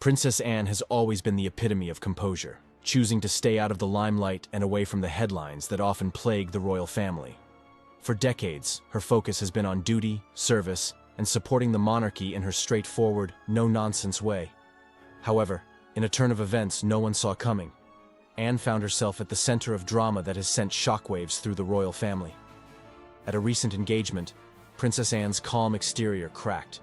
Princess Anne has always been the epitome of composure, choosing to stay out of the limelight and away from the headlines that often plague the royal family. For decades, her focus has been on duty, service, and supporting the monarchy in her straightforward, no-nonsense way. However, in a turn of events no one saw coming, Anne found herself at the center of drama that has sent shockwaves through the royal family. At a recent engagement, Princess Anne's calm exterior cracked,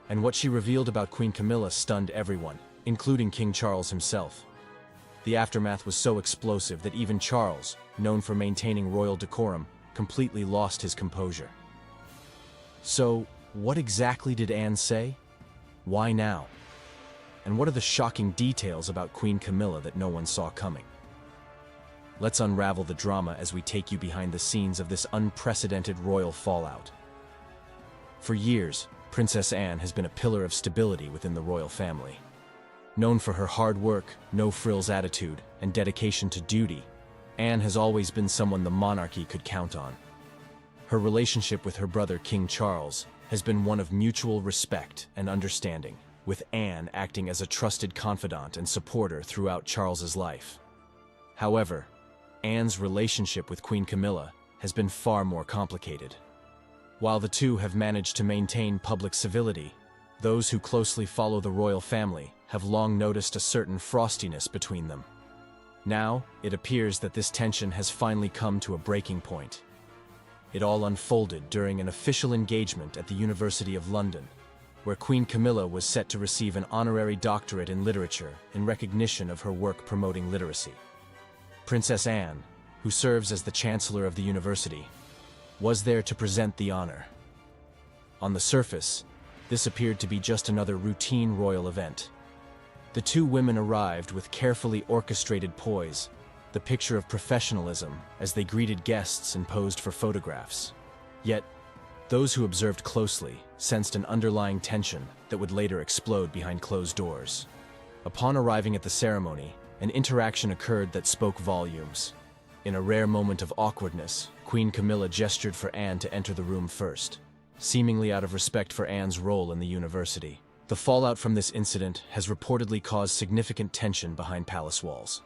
and what she revealed about Queen Camilla stunned everyone, including King Charles himself. The aftermath was so explosive that even Charles, known for maintaining royal decorum, completely lost his composure. So, what exactly did Anne say? Why now? And what are the shocking details about Queen Camilla that no one saw coming? Let's unravel the drama as we take you behind the scenes of this unprecedented royal fallout. For years, Princess Anne has been a pillar of stability within the royal family. Known for her hard work, no-frills attitude, and dedication to duty, Anne has always been someone the monarchy could count on. Her relationship with her brother King Charles has been one of mutual respect and understanding, with Anne acting as a trusted confidant and supporter throughout Charles's life. However, Anne's relationship with Queen Camilla has been far more complicated. While the two have managed to maintain public civility, those who closely follow the royal family have long noticed a certain frostiness between them. Now, it appears that this tension has finally come to a breaking point. It all unfolded during an official engagement at the University of London, where Queen Camilla was set to receive an honorary doctorate in literature in recognition of her work promoting literacy. Princess Anne, who serves as the Chancellor of the university, was there to present the honor. On the surface, this appeared to be just another routine royal event. The two women arrived with carefully orchestrated poise, the picture of professionalism as they greeted guests and posed for photographs. Yet, those who observed closely sensed an underlying tension that would later explode behind closed doors. Upon arriving at the ceremony, an interaction occurred that spoke volumes. In a rare moment of awkwardness, Queen Camilla gestured for Anne to enter the room first, seemingly out of respect for Anne's role in the university. The fallout from this incident has reportedly caused significant tension behind palace walls.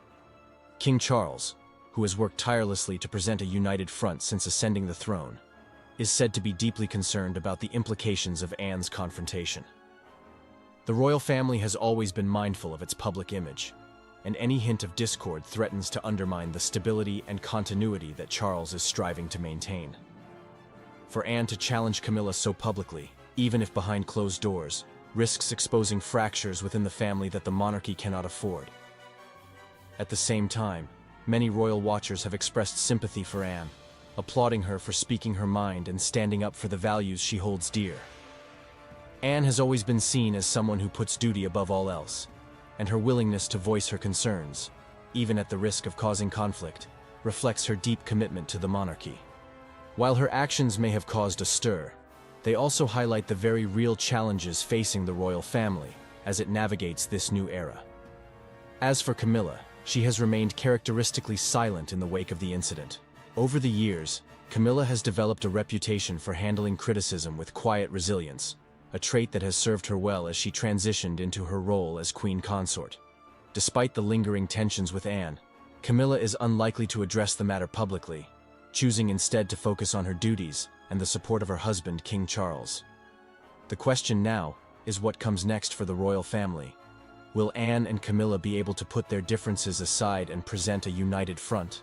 King Charles, who has worked tirelessly to present a united front since ascending the throne, is said to be deeply concerned about the implications of Anne's confrontation. The royal family has always been mindful of its public image, and any hint of discord threatens to undermine the stability and continuity that Charles is striving to maintain. For Anne to challenge Camilla so publicly, even if behind closed doors, risks exposing fractures within the family that the monarchy cannot afford. At the same time, many royal watchers have expressed sympathy for Anne, applauding her for speaking her mind and standing up for the values she holds dear. Anne has always been seen as someone who puts duty above all else, and her willingness to voice her concerns, even at the risk of causing conflict, reflects her deep commitment to the monarchy. While her actions may have caused a stir, they also highlight the very real challenges facing the royal family as it navigates this new era. As for Camilla, she has remained characteristically silent in the wake of the incident. Over the years, Camilla has developed a reputation for handling criticism with quiet resilience, a trait that has served her well as she transitioned into her role as queen consort. Despite the lingering tensions with Anne, Camilla is unlikely to address the matter publicly, choosing instead to focus on her duties and the support of her husband, King Charles. The question now is what comes next for the royal family. Will Anne and Camilla be able to put their differences aside and present a united front?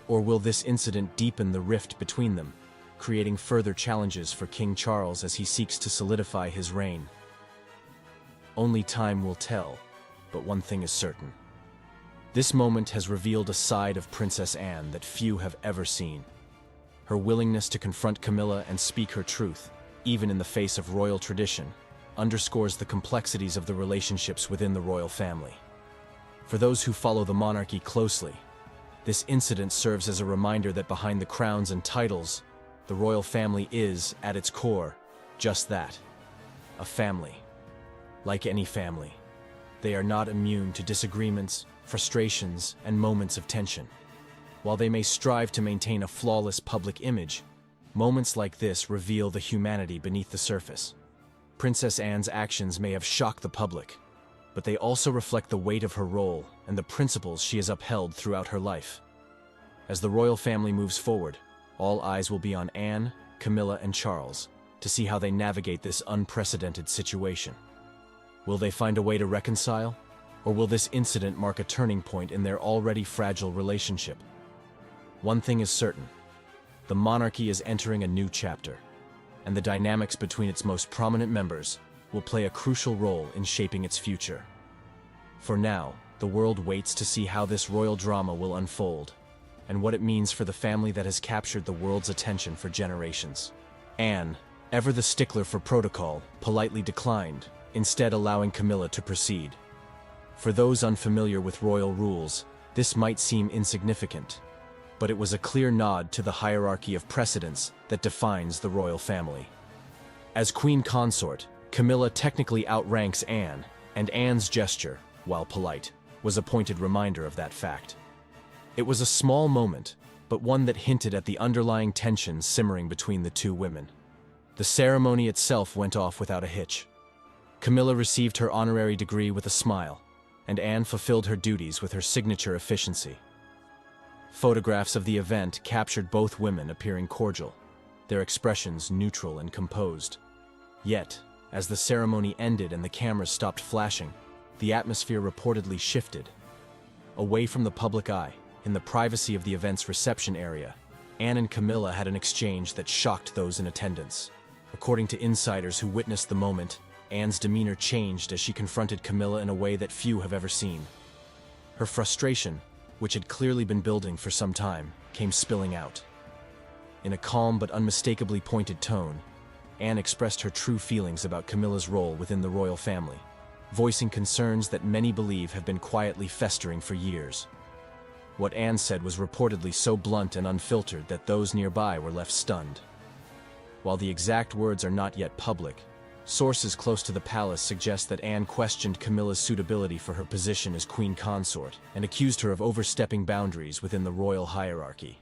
Or will this incident deepen the rift between them, creating further challenges for King Charles as he seeks to solidify his reign? Only time will tell, but one thing is certain. This moment has revealed a side of Princess Anne that few have ever seen. Her willingness to confront Camilla and speak her truth, even in the face of royal tradition, underscores the complexities of the relationships within the royal family. For those who follow the monarchy closely, this incident serves as a reminder that behind the crowns and titles, the royal family is, at its core, just that, a family. Like any family, they are not immune to disagreements, frustrations, and moments of tension. While they may strive to maintain a flawless public image, moments like this reveal the humanity beneath the surface. Princess Anne's actions may have shocked the public, but they also reflect the weight of her role and the principles she has upheld throughout her life. As the royal family moves forward, all eyes will be on Anne, Camilla, and Charles to see how they navigate this unprecedented situation. Will they find a way to reconcile, or will this incident mark a turning point in their already fragile relationship? One thing is certain: the monarchy is entering a new chapter, and the dynamics between its most prominent members will play a crucial role in shaping its future. For now, the world waits to see how this royal drama will unfold, and what it means for the family that has captured the world's attention for generations. Anne, ever the stickler for protocol, politely declined, instead allowing Camilla to proceed. For those unfamiliar with royal rules, this might seem insignificant, but it was a clear nod to the hierarchy of precedence that defines the royal family. As queen consort, Camilla technically outranks Anne, and Anne's gesture, while polite, was a pointed reminder of that fact. It was a small moment, but one that hinted at the underlying tensions simmering between the two women. The ceremony itself went off without a hitch. Camilla received her honorary degree with a smile, and Anne fulfilled her duties with her signature efficiency. Photographs of the event captured both women appearing cordial, their expressions neutral and composed. Yet, as the ceremony ended and the cameras stopped flashing, the atmosphere reportedly shifted. Away from the public eye, in the privacy of the event's reception area, Anne and Camilla had an exchange that shocked those in attendance. According to insiders who witnessed the moment, Anne's demeanor changed as she confronted Camilla in a way that few have ever seen. Her frustration, which had clearly been building for some time, came spilling out. In a calm but unmistakably pointed tone, Anne expressed her true feelings about Camilla's role within the royal family, voicing concerns that many believe have been quietly festering for years. What Anne said was reportedly so blunt and unfiltered that those nearby were left stunned. While the exact words are not yet public, sources close to the palace suggest that Anne questioned Camilla's suitability for her position as queen consort and accused her of overstepping boundaries within the royal hierarchy.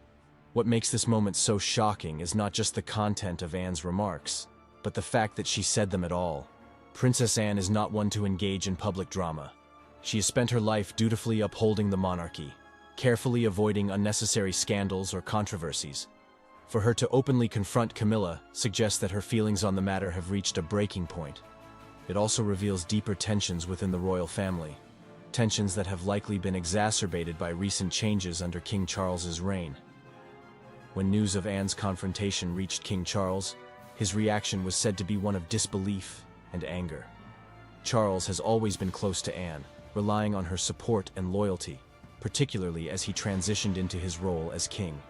What makes this moment so shocking is not just the content of Anne's remarks, but the fact that she said them at all. Princess Anne is not one to engage in public drama. She has spent her life dutifully upholding the monarchy, carefully avoiding unnecessary scandals or controversies. For her to openly confront Camilla suggests that her feelings on the matter have reached a breaking point. It also reveals deeper tensions within the royal family, tensions that have likely been exacerbated by recent changes under King Charles's reign. When news of Anne's confrontation reached King Charles, his reaction was said to be one of disbelief and anger. Charles has always been close to Anne, relying on her support and loyalty, particularly as he transitioned into his role as king.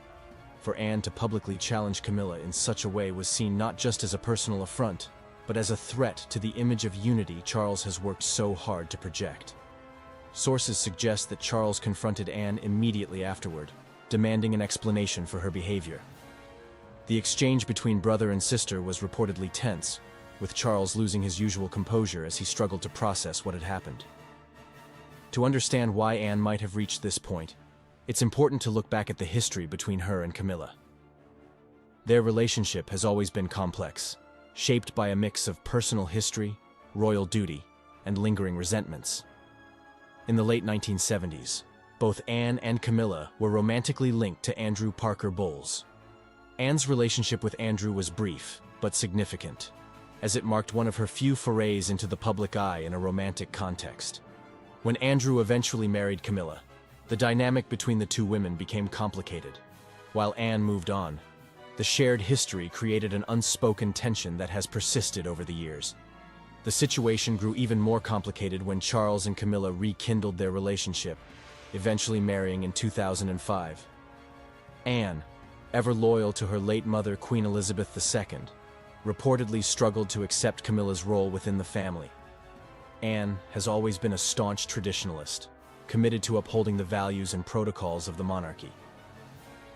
For Anne to publicly challenge Camilla in such a way was seen not just as a personal affront, but as a threat to the image of unity Charles has worked so hard to project. Sources suggest that Charles confronted Anne immediately afterward, demanding an explanation for her behavior. The exchange between brother and sister was reportedly tense, with Charles losing his usual composure as he struggled to process what had happened. To understand why Anne might have reached this point, it's important to look back at the history between her and Camilla. Their relationship has always been complex, shaped by a mix of personal history, royal duty, and lingering resentments. In the late 1970s, both Anne and Camilla were romantically linked to Andrew Parker Bowles. Anne's relationship with Andrew was brief, but significant, as it marked one of her few forays into the public eye in a romantic context. When Andrew eventually married Camilla, the dynamic between the two women became complicated. While Anne moved on, the shared history created an unspoken tension that has persisted over the years. The situation grew even more complicated when Charles and Camilla rekindled their relationship, eventually marrying in 2005. Anne, ever loyal to her late mother Queen Elizabeth II, reportedly struggled to accept Camilla's role within the family. Anne has always been a staunch traditionalist, committed to upholding the values and protocols of the monarchy.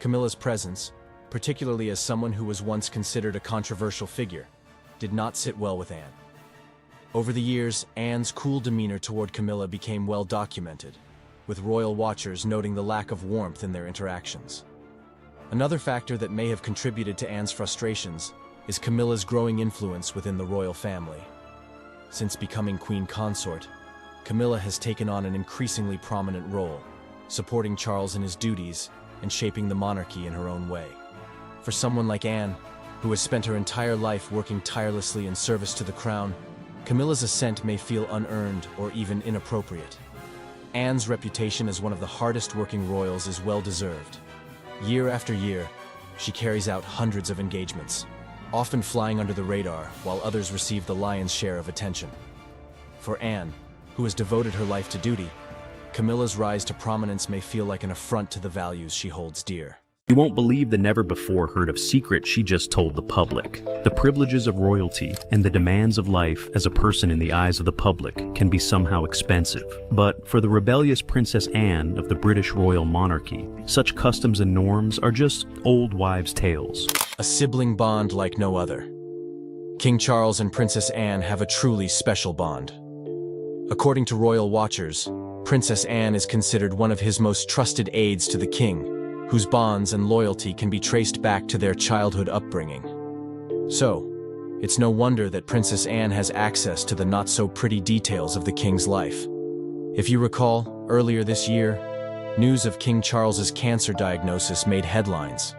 Camilla's presence, particularly as someone who was once considered a controversial figure, did not sit well with Anne. Over the years, Anne's cool demeanor toward Camilla became well documented, with royal watchers noting the lack of warmth in their interactions. Another factor that may have contributed to Anne's frustrations is Camilla's growing influence within the royal family. Since becoming queen consort, Camilla has taken on an increasingly prominent role, supporting Charles in his duties and shaping the monarchy in her own way. For someone like Anne, who has spent her entire life working tirelessly in service to the crown, Camilla's ascent may feel unearned or even inappropriate. Anne's reputation as one of the hardest-working royals is well-deserved. Year after year, she carries out hundreds of engagements, often flying under the radar while others receive the lion's share of attention. For Anne, who has devoted her life to duty, Camilla's rise to prominence may feel like an affront to the values she holds dear. You won't believe the never-before-heard-of secret she just told the public. The privileges of royalty and the demands of life as a person in the eyes of the public can be somehow expensive. But for the rebellious Princess Anne of the British royal monarchy, such customs and norms are just old wives' tales. A sibling bond like no other. King Charles and Princess Anne have a truly special bond. According to royal watchers, Princess Anne is considered one of his most trusted aides to the king, whose bonds and loyalty can be traced back to their childhood upbringing. So, it's no wonder that Princess Anne has access to the not-so-pretty details of the king's life. If you recall, earlier this year, news of King Charles's cancer diagnosis made headlines,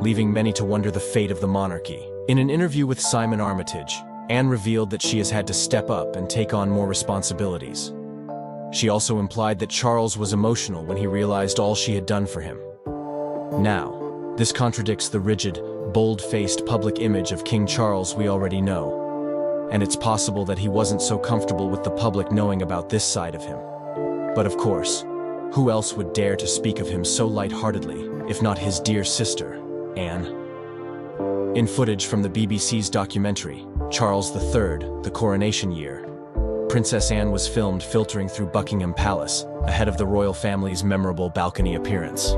leaving many to wonder the fate of the monarchy. In an interview with Simon Armitage, Anne revealed that she has had to step up and take on more responsibilities. She also implied that Charles was emotional when he realized all she had done for him. Now, this contradicts the rigid, bold-faced public image of King Charles we already know, and it's possible that he wasn't so comfortable with the public knowing about this side of him. But of course, who else would dare to speak of him so lightheartedly, if not his dear sister, Anne? In footage from the BBC's documentary, Charles III, The Coronation Year, Princess Anne was filmed filtering through Buckingham Palace, ahead of the royal family's memorable balcony appearance.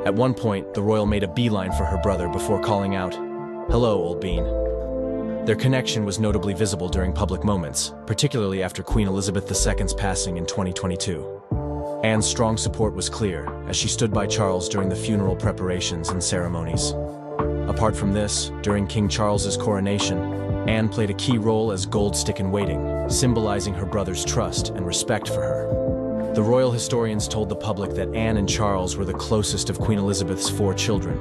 At one point, the royal made a beeline for her brother before calling out, "Hello, old bean." Their connection was notably visible during public moments, particularly after Queen Elizabeth II's passing in 2022. Anne's strong support was clear, as she stood by Charles during the funeral preparations and ceremonies. Apart from this, during King Charles's coronation, Anne played a key role as gold stick-in-waiting, symbolizing her brother's trust and respect for her. The royal historians told the public that Anne and Charles were the closest of Queen Elizabeth's 4 children.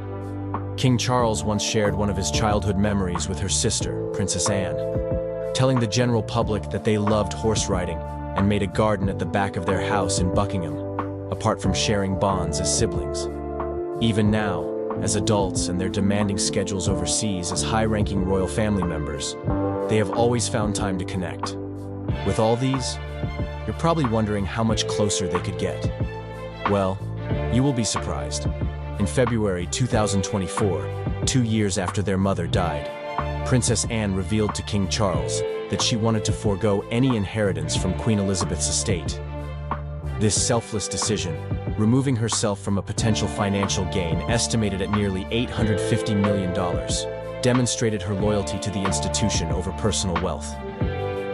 King Charles once shared one of his childhood memories with her sister, Princess Anne, telling the general public that they loved horse riding and made a garden at the back of their house in Buckingham, apart from sharing bonds as siblings. Even now, as adults and their demanding schedules overseas as high-ranking royal family members, they have always found time to connect. With all these, you're probably wondering how much closer they could get. Well, you will be surprised. In February 2024, 2 years after their mother died, Princess Anne revealed to King Charles that she wanted to forego any inheritance from Queen Elizabeth's estate. This selfless decision, removing herself from a potential financial gain estimated at nearly $850 million, demonstrated her loyalty to the institution over personal wealth.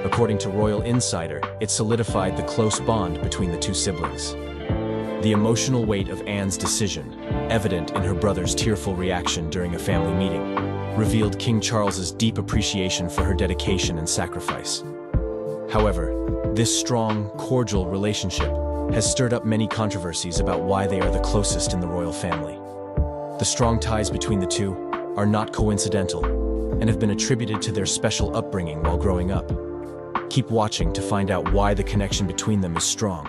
According to Royal Insider, it solidified the close bond between the two siblings. The emotional weight of Anne's decision, evident in her brother's tearful reaction during a family meeting, revealed King Charles's deep appreciation for her dedication and sacrifice. However, this strong, cordial relationship has stirred up many controversies about why they are the closest in the royal family. The strong ties between the two are not coincidental and have been attributed to their special upbringing while growing up. Keep watching to find out why the connection between them is strong.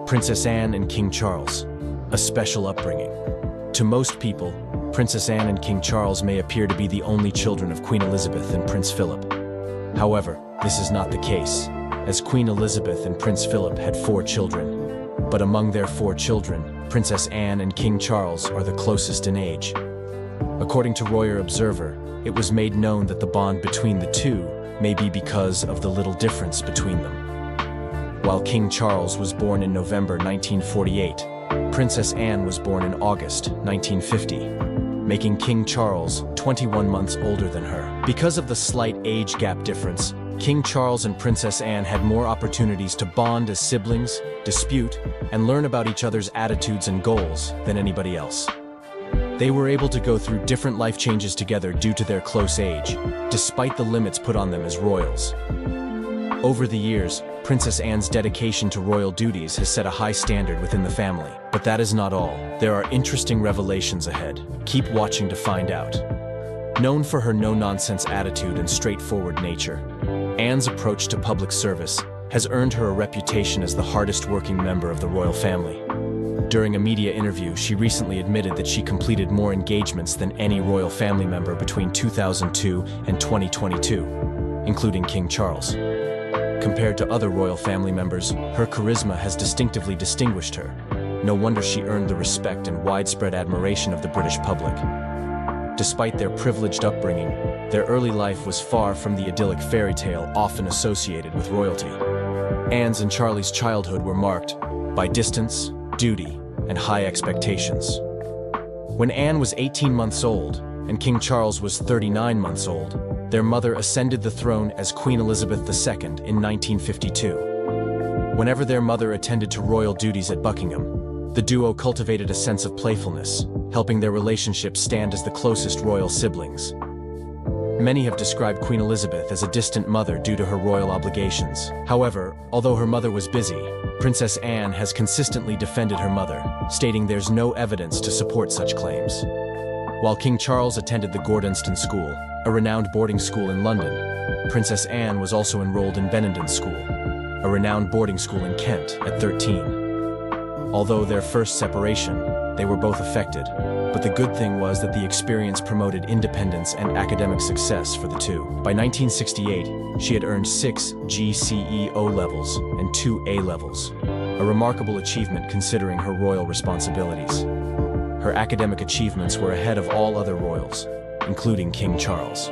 Princess Anne and King Charles, a special upbringing. To most people, Princess Anne and King Charles may appear to be the only children of Queen Elizabeth and Prince Philip. However, this is not the case, as Queen Elizabeth and Prince Philip had 4 children. But among their 4 children, Princess Anne and King Charles are the closest in age. According to Royal Observer, it was made known that the bond between the two may be because of the little difference between them. While King Charles was born in November 1948, Princess Anne was born in August 1950, making King Charles 21 months older than her. Because of the slight age gap difference, King Charles and Princess Anne had more opportunities to bond as siblings, dispute, and learn about each other's attitudes and goals than anybody else. They were able to go through different life changes together due to their close age, despite the limits put on them as royals. Over the years, Princess Anne's dedication to royal duties has set a high standard within the family. But that is not all. There are interesting revelations ahead. Keep watching to find out. Known for her no-nonsense attitude and straightforward nature, Anne's approach to public service has earned her a reputation as the hardest-working member of the royal family. During a media interview, she recently admitted that she completed more engagements than any royal family member between 2002 and 2022, including King Charles. Compared to other royal family members, her charisma has distinctively distinguished her. No wonder she earned the respect and widespread admiration of the British public. Despite their privileged upbringing, their early life was far from the idyllic fairy tale often associated with royalty. Anne's and Charlie's childhood were marked by distance, duty, and high expectations. When Anne was 18 months old and King Charles was 39 months old, their mother ascended the throne as Queen Elizabeth II in 1952. Whenever their mother attended to royal duties at Buckingham, the duo cultivated a sense of playfulness, helping their relationship stand as the closest royal siblings. Many have described Queen Elizabeth as a distant mother due to her royal obligations. However, although her mother was busy, Princess Anne has consistently defended her mother, stating there's no evidence to support such claims. While King Charles attended the Gordonston School, a renowned boarding school in London, Princess Anne was also enrolled in Benenden School, a renowned boarding school in Kent, at 13. Although their first separation, they were both affected, but the good thing was that the experience promoted independence and academic success for the two. By 1968, she had earned 6 GCE O-levels and 2 A-levels, a remarkable achievement considering her royal responsibilities. Her academic achievements were ahead of all other royals, including King Charles.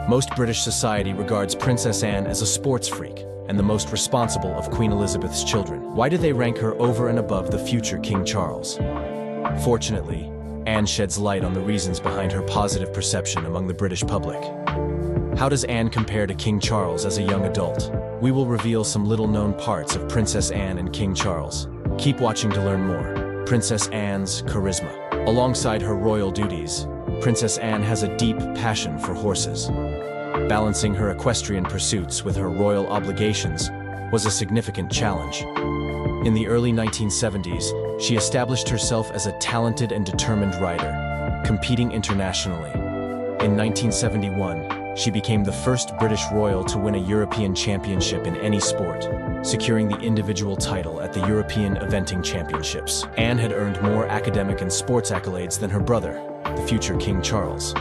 Most British society regards Princess Anne as a sports freak and the most responsible of Queen Elizabeth's children. Why do they rank her over and above the future King Charles? Fortunately, Anne sheds light on the reasons behind her positive perception among the British public. How does Anne compare to King Charles as a young adult? We will reveal some little-known parts of Princess Anne and King Charles. Keep watching to learn more. Princess Anne's charisma. Alongside her royal duties, Princess Anne has a deep passion for horses. Balancing her equestrian pursuits with her royal obligations was a significant challenge. In the early 1970s, she established herself as a talented and determined rider, competing internationally. In 1971, she became the first British royal to win a European championship in any sport, securing the individual title at the European Eventing Championships. Anne had earned more academic and sports accolades than her brother, the future King Charles.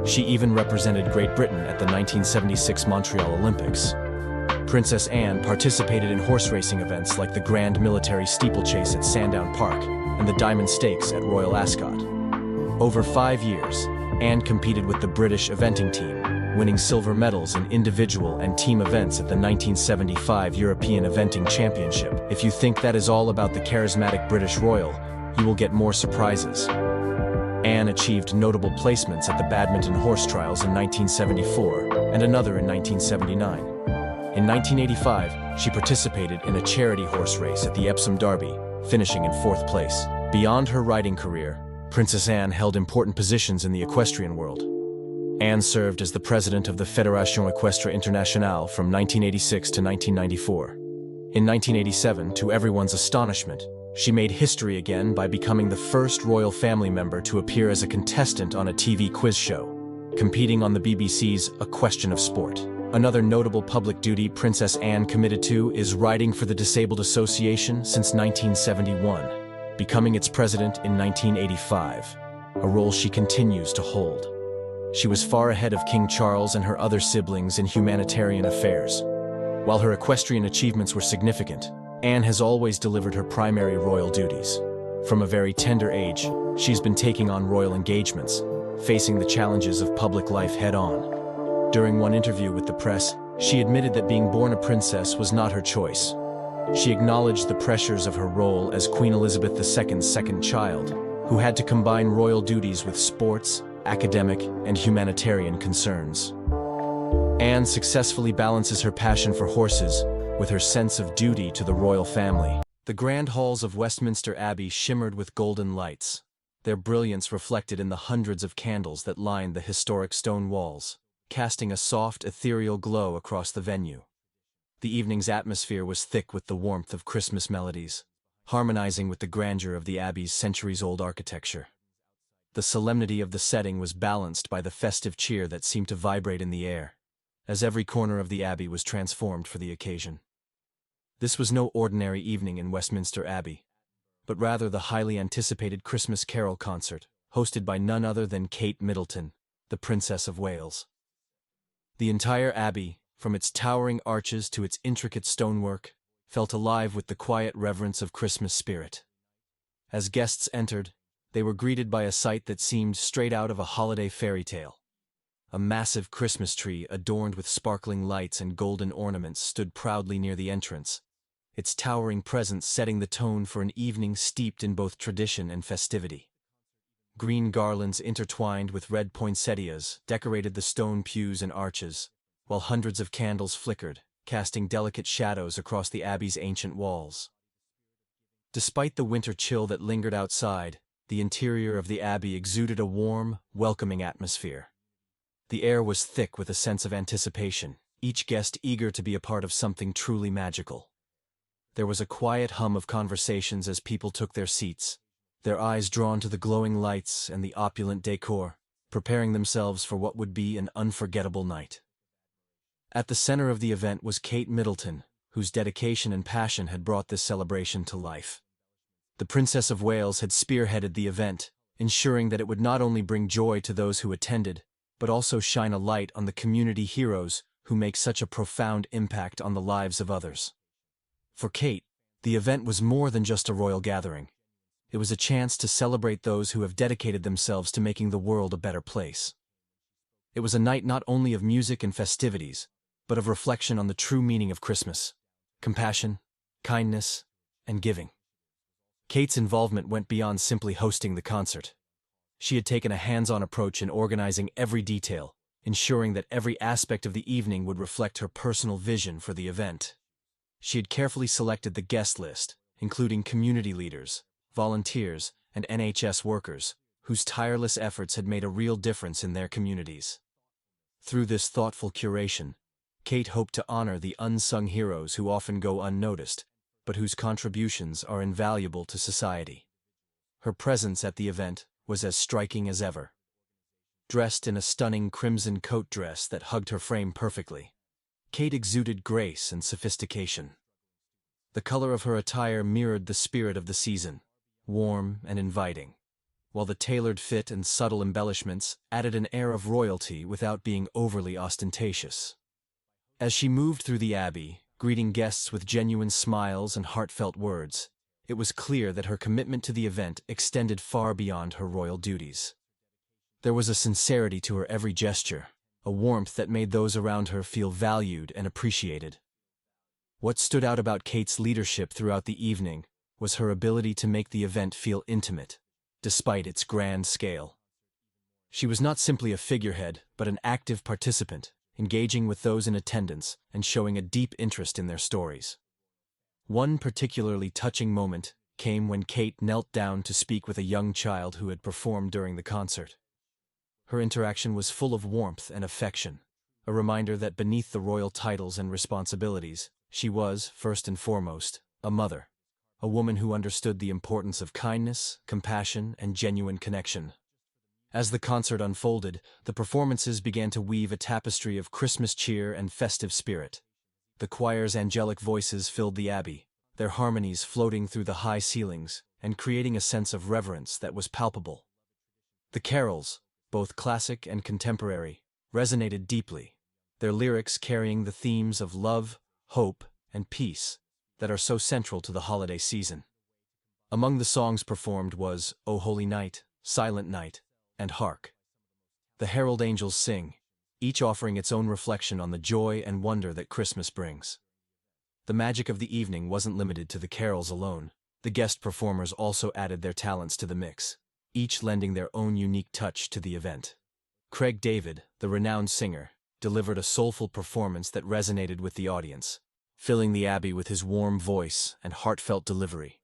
She even represented Great Britain at the 1976 Montreal Olympics. Princess Anne participated in horse racing events like the Grand Military Steeplechase at Sandown Park and the Diamond Stakes at Royal Ascot. Over 5 years, Anne competed with the British eventing team, winning silver medals in individual and team events at the 1975 European Eventing Championship. If you think that is all about the charismatic British royal, you will get more surprises. Anne achieved notable placements at the Badminton Horse Trials in 1974 and another in 1979. In 1985, she participated in a charity horse race at the Epsom Derby, finishing in 4th place. Beyond her riding career, Princess Anne held important positions in the equestrian world. Anne served as the president of the Fédération Équestre Internationale from 1986 to 1994. In 1987, to everyone's astonishment, she made history again by becoming the first royal family member to appear as a contestant on a TV quiz show, competing on the BBC's A Question of Sport. Another notable public duty Princess Anne committed to is riding for the Disabled Association since 1971, becoming its president in 1985, a role she continues to hold. She was far ahead of King Charles and her other siblings in humanitarian affairs. While her equestrian achievements were significant, Anne has always delivered her primary royal duties. From a very tender age, she's been taking on royal engagements, facing the challenges of public life head-on. During one interview with the press, she admitted that being born a princess was not her choice. She acknowledged the pressures of her role as Queen Elizabeth II's second child, who had to combine royal duties with sports, academic, and humanitarian concerns. Anne successfully balances her passion for horses with her sense of duty to the royal family. The grand halls of Westminster Abbey shimmered with golden lights, their brilliance reflected in the hundreds of candles that lined the historic stone walls, casting a soft, ethereal glow across the venue. The evening's atmosphere was thick with the warmth of Christmas melodies, harmonizing with the grandeur of the Abbey's centuries-old architecture. The solemnity of the setting was balanced by the festive cheer that seemed to vibrate in the air, as every corner of the Abbey was transformed for the occasion. This was no ordinary evening in Westminster Abbey, but rather the highly anticipated Christmas carol concert, hosted by none other than Kate Middleton, the Princess of Wales. The entire Abbey, from its towering arches to its intricate stonework, felt alive with the quiet reverence of Christmas spirit. As guests entered, they were greeted by a sight that seemed straight out of a holiday fairy tale. A massive Christmas tree adorned with sparkling lights and golden ornaments stood proudly near the entrance, its towering presence setting the tone for an evening steeped in both tradition and festivity. Green garlands intertwined with red poinsettias decorated the stone pews and arches, while hundreds of candles flickered, casting delicate shadows across the Abbey's ancient walls. Despite the winter chill that lingered outside, the interior of the Abbey exuded a warm, welcoming atmosphere. The air was thick with a sense of anticipation, each guest eager to be a part of something truly magical. There was a quiet hum of conversations as people took their seats, their eyes drawn to the glowing lights and the opulent decor, preparing themselves for what would be an unforgettable night. At the center of the event was Kate Middleton, whose dedication and passion had brought this celebration to life. The Princess of Wales had spearheaded the event, ensuring that it would not only bring joy to those who attended, but also shine a light on the community heroes who make such a profound impact on the lives of others. For Kate, the event was more than just a royal gathering. It was a chance to celebrate those who have dedicated themselves to making the world a better place. It was a night not only of music and festivities, but of reflection on the true meaning of Christmas: compassion, kindness, and giving. Kate's involvement went beyond simply hosting the concert. She had taken a hands-on approach in organizing every detail, ensuring that every aspect of the evening would reflect her personal vision for the event. She had carefully selected the guest list, including community leaders, volunteers, and NHS workers, whose tireless efforts had made a real difference in their communities. Through this thoughtful curation, Kate hoped to honor the unsung heroes who often go unnoticed, but whose contributions are invaluable to society. Her presence at the event was as striking as ever. Dressed in a stunning crimson coat dress that hugged her frame perfectly, Kate exuded grace and sophistication. The color of her attire mirrored the spirit of the season, warm and inviting, while the tailored fit and subtle embellishments added an air of royalty without being overly ostentatious. As she moved through the Abbey, greeting guests with genuine smiles and heartfelt words, it was clear that her commitment to the event extended far beyond her royal duties. There was a sincerity to her every gesture, a warmth that made those around her feel valued and appreciated. What stood out about Kate's leadership throughout the evening was her ability to make the event feel intimate, despite its grand scale. She was not simply a figurehead, but an active participant, engaging with those in attendance and showing a deep interest in their stories. One particularly touching moment came when Kate knelt down to speak with a young child who had performed during the concert. Her interaction was full of warmth and affection, a reminder that beneath the royal titles and responsibilities, she was, first and foremost, a mother, a woman who understood the importance of kindness, compassion, and genuine connection. As the concert unfolded, the performances began to weave a tapestry of Christmas cheer and festive spirit. The choir's angelic voices filled the Abbey, their harmonies floating through the high ceilings and creating a sense of reverence that was palpable. The carols, both classic and contemporary, resonated deeply, their lyrics carrying the themes of love, hope, and peace that are so central to the holiday season. Among the songs performed was O Holy Night, Silent Night, and Hark. The herald angels sing, each offering its own reflection on the joy and wonder that Christmas brings. The magic of the evening wasn't limited to the carols alone. The guest performers also added their talents to the mix, each lending their own unique touch to the event. Craig David, the renowned singer, delivered a soulful performance that resonated with the audience, filling the Abbey with his warm voice and heartfelt delivery.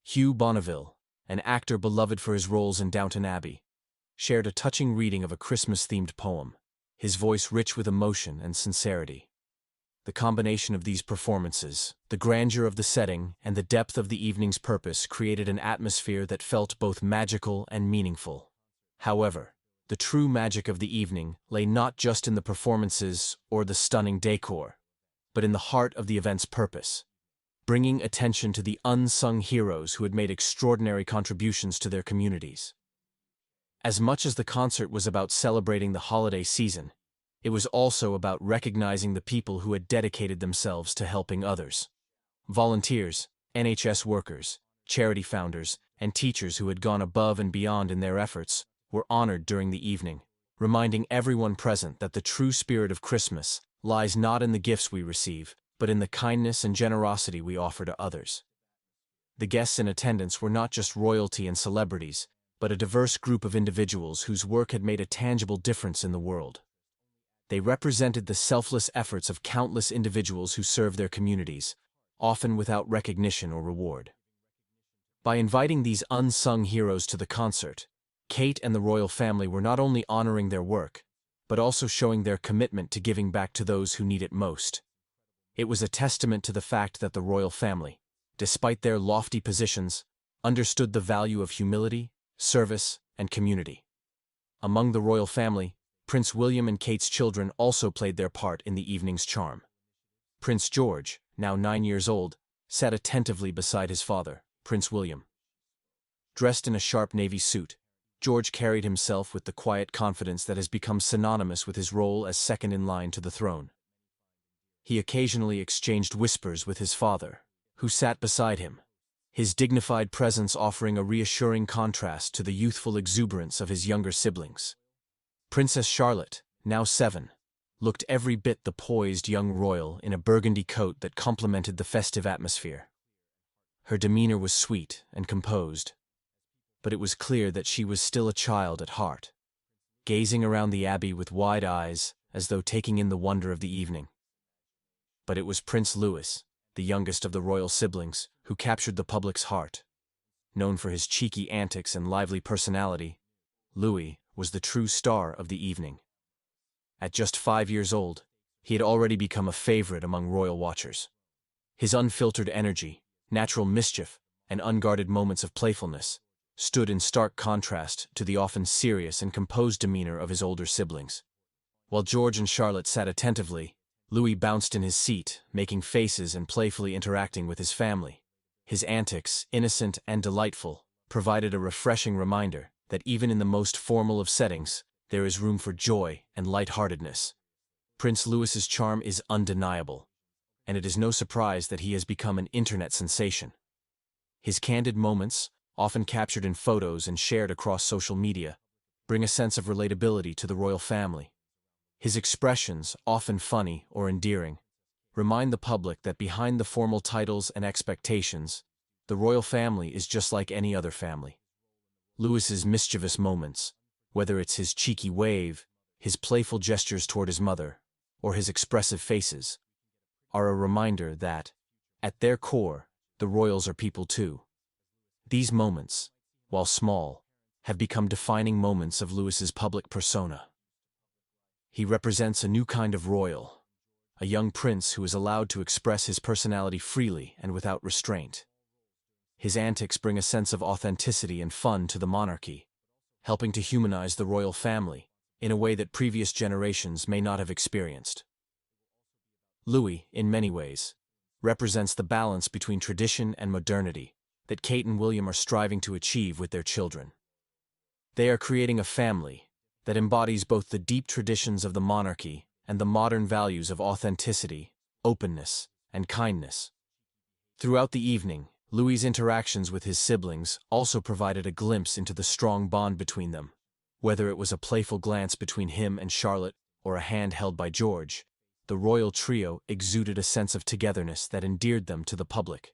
Hugh Bonneville, an actor beloved for his roles in Downton Abbey, shared a touching reading of a Christmas-themed poem, his voice rich with emotion and sincerity. The combination of these performances, the grandeur of the setting, and the depth of the evening's purpose created an atmosphere that felt both magical and meaningful. However, the true magic of the evening lay not just in the performances or the stunning decor, but in the heart of the event's purpose, bringing attention to the unsung heroes who had made extraordinary contributions to their communities. As much as the concert was about celebrating the holiday season, it was also about recognizing the people who had dedicated themselves to helping others. Volunteers, NHS workers, charity founders, and teachers who had gone above and beyond in their efforts were honored during the evening, reminding everyone present that the true spirit of Christmas lies not in the gifts we receive, but in the kindness and generosity we offer to others. The guests in attendance were not just royalty and celebrities, but a diverse group of individuals whose work had made a tangible difference in the world. They represented the selfless efforts of countless individuals who served their communities, often without recognition or reward. By inviting these unsung heroes to the concert, Kate and the royal family were not only honoring their work, but also showing their commitment to giving back to those who need it most. It was a testament to the fact that the royal family, despite their lofty positions, understood the value of humility, service, and community. Among the royal family, Prince William and Kate's children also played their part in the evening's charm. Prince George, now 9 years old, sat attentively beside his father, Prince William. Dressed in a sharp navy suit, George carried himself with the quiet confidence that has become synonymous with his role as second in line to the throne. He occasionally exchanged whispers with his father, who sat beside him, his dignified presence offering a reassuring contrast to the youthful exuberance of his younger siblings. Princess Charlotte, now 7, looked every bit the poised young royal in a burgundy coat that complemented the festive atmosphere. Her demeanor was sweet and composed, but it was clear that she was still a child at heart, gazing around the abbey with wide eyes as though taking in the wonder of the evening. But it was Prince Louis, the youngest of the royal siblings, who captured the public's heart. Known for his cheeky antics and lively personality, Louis was the true star of the evening. At just 5 years old, he had already become a favorite among royal watchers. His unfiltered energy, natural mischief, and unguarded moments of playfulness stood in stark contrast to the often serious and composed demeanor of his older siblings. While George and Charlotte sat attentively, Louis bounced in his seat, making faces and playfully interacting with his family. His antics, innocent and delightful, provided a refreshing reminder that even in the most formal of settings, there is room for joy and lightheartedness. Prince Louis's charm is undeniable, and it is no surprise that he has become an internet sensation. His candid moments, often captured in photos and shared across social media, bring a sense of relatability to the royal family. His expressions, often funny or endearing, remind the public that behind the formal titles and expectations, the royal family is just like any other family. Louis's mischievous moments, whether it's his cheeky wave, his playful gestures toward his mother, or his expressive faces, are a reminder that, at their core, the royals are people too. These moments, while small, have become defining moments of Louis's public persona. He represents a new kind of royal, a young prince who is allowed to express his personality freely and without restraint. His antics bring a sense of authenticity and fun to the monarchy, helping to humanize the royal family in a way that previous generations may not have experienced. Louis, in many ways, represents the balance between tradition and modernity that Kate and William are striving to achieve with their children. They are creating a family that embodies both the deep traditions of the monarchy and the modern values of authenticity, openness, and kindness. Throughout the evening, Louis's interactions with his siblings also provided a glimpse into the strong bond between them. Whether it was a playful glance between him and Charlotte or a hand held by George, the royal trio exuded a sense of togetherness that endeared them to the public.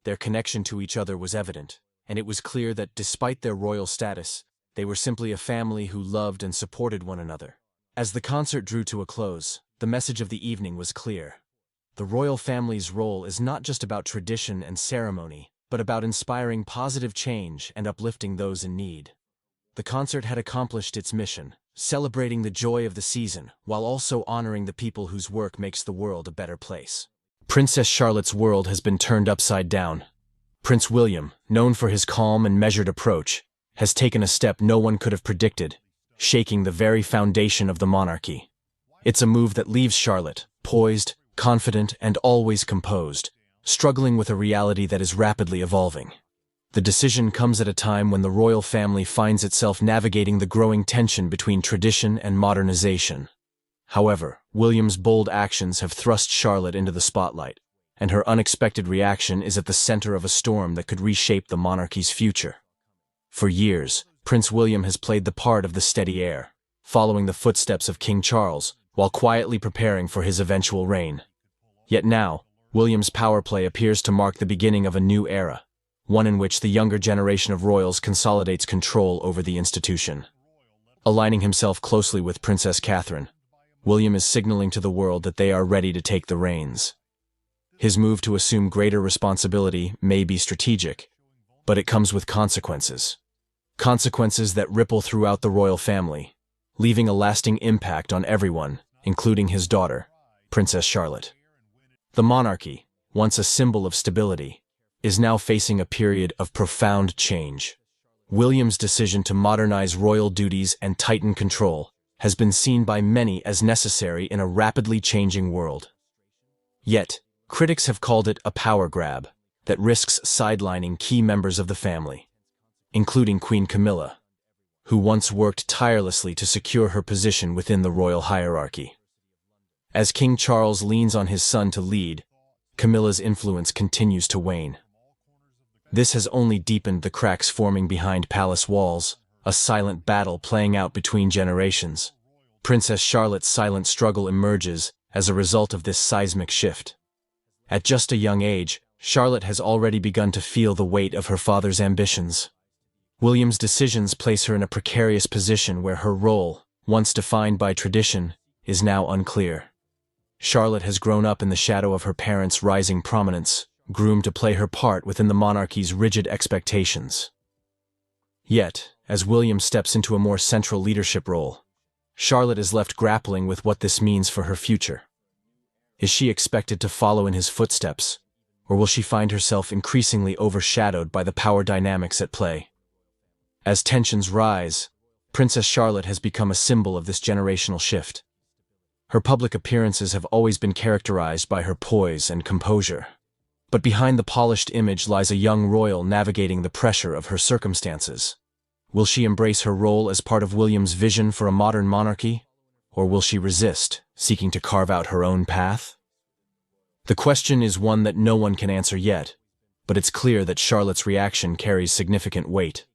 Their connection to each other was evident, and it was clear that despite their royal status, they were simply a family who loved and supported one another. As the concert drew to a close, the message of the evening was clear. The royal family's role is not just about tradition and ceremony, but about inspiring positive change and uplifting those in need. The concert had accomplished its mission, celebrating the joy of the season while also honoring the people whose work makes the world a better place. Princess Charlotte's world has been turned upside down. Prince William, known for his calm and measured approach, has taken a step no one could have predicted, shaking the very foundation of the monarchy. It's a move that leaves Charlotte, poised, confident, and always composed, struggling with a reality that is rapidly evolving. The decision comes at a time when the royal family finds itself navigating the growing tension between tradition and modernization. However, William's bold actions have thrust Charlotte into the spotlight, and her unexpected reaction is at the center of a storm that could reshape the monarchy's future. For years, Prince William has played the part of the steady heir, following the footsteps of King Charles, while quietly preparing for his eventual reign. Yet now, William's power play appears to mark the beginning of a new era, one in which the younger generation of royals consolidates control over the institution. Aligning himself closely with Princess Catherine, William is signaling to the world that they are ready to take the reins. His move to assume greater responsibility may be strategic, but it comes with consequences. Consequences that ripple throughout the royal family, leaving a lasting impact on everyone, including his daughter, Princess Charlotte. The monarchy, once a symbol of stability, is now facing a period of profound change. William's decision to modernize royal duties and tighten control has been seen by many as necessary in a rapidly changing world. Yet, critics have called it a power grab that risks sidelining key members of the family, including Queen Camilla, who once worked tirelessly to secure her position within the royal hierarchy. As King Charles leans on his son to lead, Camilla's influence continues to wane. This has only deepened the cracks forming behind palace walls, a silent battle playing out between generations. Princess Charlotte's silent struggle emerges as a result of this seismic shift. At just a young age, Charlotte has already begun to feel the weight of her father's ambitions. William's decisions place her in a precarious position where her role, once defined by tradition, is now unclear. Charlotte has grown up in the shadow of her parents' rising prominence, groomed to play her part within the monarchy's rigid expectations. Yet, as William steps into a more central leadership role, Charlotte is left grappling with what this means for her future. Is she expected to follow in his footsteps, or will she find herself increasingly overshadowed by the power dynamics at play? As tensions rise, Princess Charlotte has become a symbol of this generational shift. Her public appearances have always been characterized by her poise and composure. But behind the polished image lies a young royal navigating the pressure of her circumstances. Will she embrace her role as part of William's vision for a modern monarchy, or will she resist, seeking to carve out her own path? The question is one that no one can answer yet, but it's clear that Charlotte's reaction carries significant weight.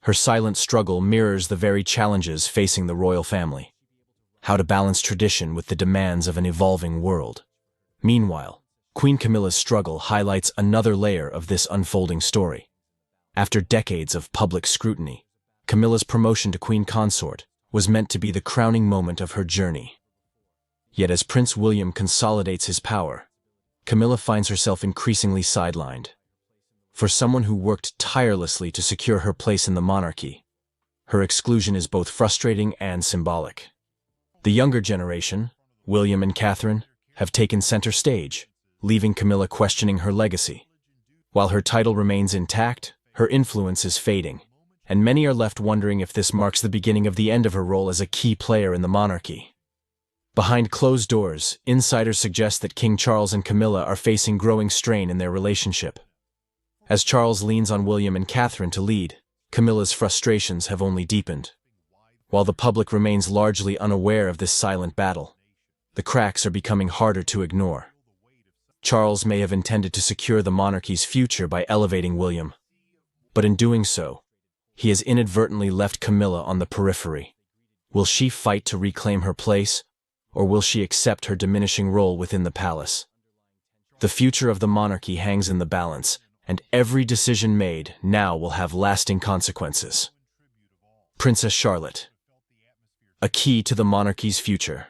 Her silent struggle mirrors the very challenges facing the royal family: how to balance tradition with the demands of an evolving world. Meanwhile, Queen Camilla's struggle highlights another layer of this unfolding story. After decades of public scrutiny, Camilla's promotion to Queen Consort was meant to be the crowning moment of her journey. Yet as Prince William consolidates his power, Camilla finds herself increasingly sidelined. For someone who worked tirelessly to secure her place in the monarchy, her exclusion is both frustrating and symbolic. The younger generation, William and Catherine, have taken center stage, leaving Camilla questioning her legacy. While her title remains intact, her influence is fading, and many are left wondering if this marks the beginning of the end of her role as a key player in the monarchy. Behind closed doors, insiders suggest that King Charles and Camilla are facing growing strain in their relationship. As Charles leans on William and Catherine to lead, Camilla's frustrations have only deepened. While the public remains largely unaware of this silent battle, the cracks are becoming harder to ignore. Charles may have intended to secure the monarchy's future by elevating William, but in doing so, he has inadvertently left Camilla on the periphery. Will she fight to reclaim her place, or will she accept her diminishing role within the palace? The future of the monarchy hangs in the balance, and every decision made now will have lasting consequences. Princess Charlotte, a key to the monarchy's future.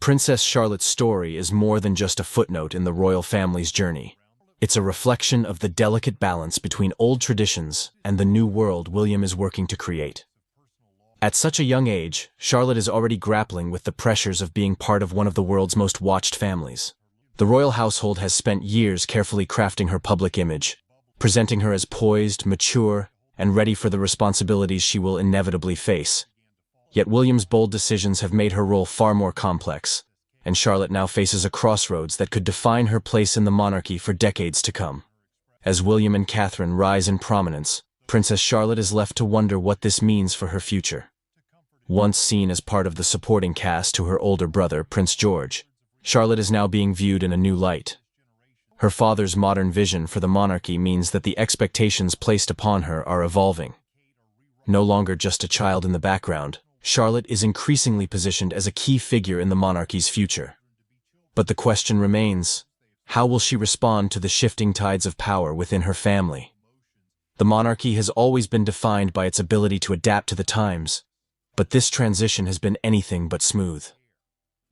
Princess Charlotte's story is more than just a footnote in the royal family's journey. It's a reflection of the delicate balance between old traditions and the new world William is working to create. At such a young age, Charlotte is already grappling with the pressures of being part of one of the world's most watched families. The royal household has spent years carefully crafting her public image, presenting her as poised, mature, and ready for the responsibilities she will inevitably face. Yet William's bold decisions have made her role far more complex, and Charlotte now faces a crossroads that could define her place in the monarchy for decades to come. As William and Catherine rise in prominence, Princess Charlotte is left to wonder what this means for her future. Once seen as part of the supporting cast to her older brother, Prince George, Charlotte is now being viewed in a new light. Her father's modern vision for the monarchy means that the expectations placed upon her are evolving. No longer just a child in the background, Charlotte is increasingly positioned as a key figure in the monarchy's future. But the question remains, how will she respond to the shifting tides of power within her family? The monarchy has always been defined by its ability to adapt to the times, but this transition has been anything but smooth.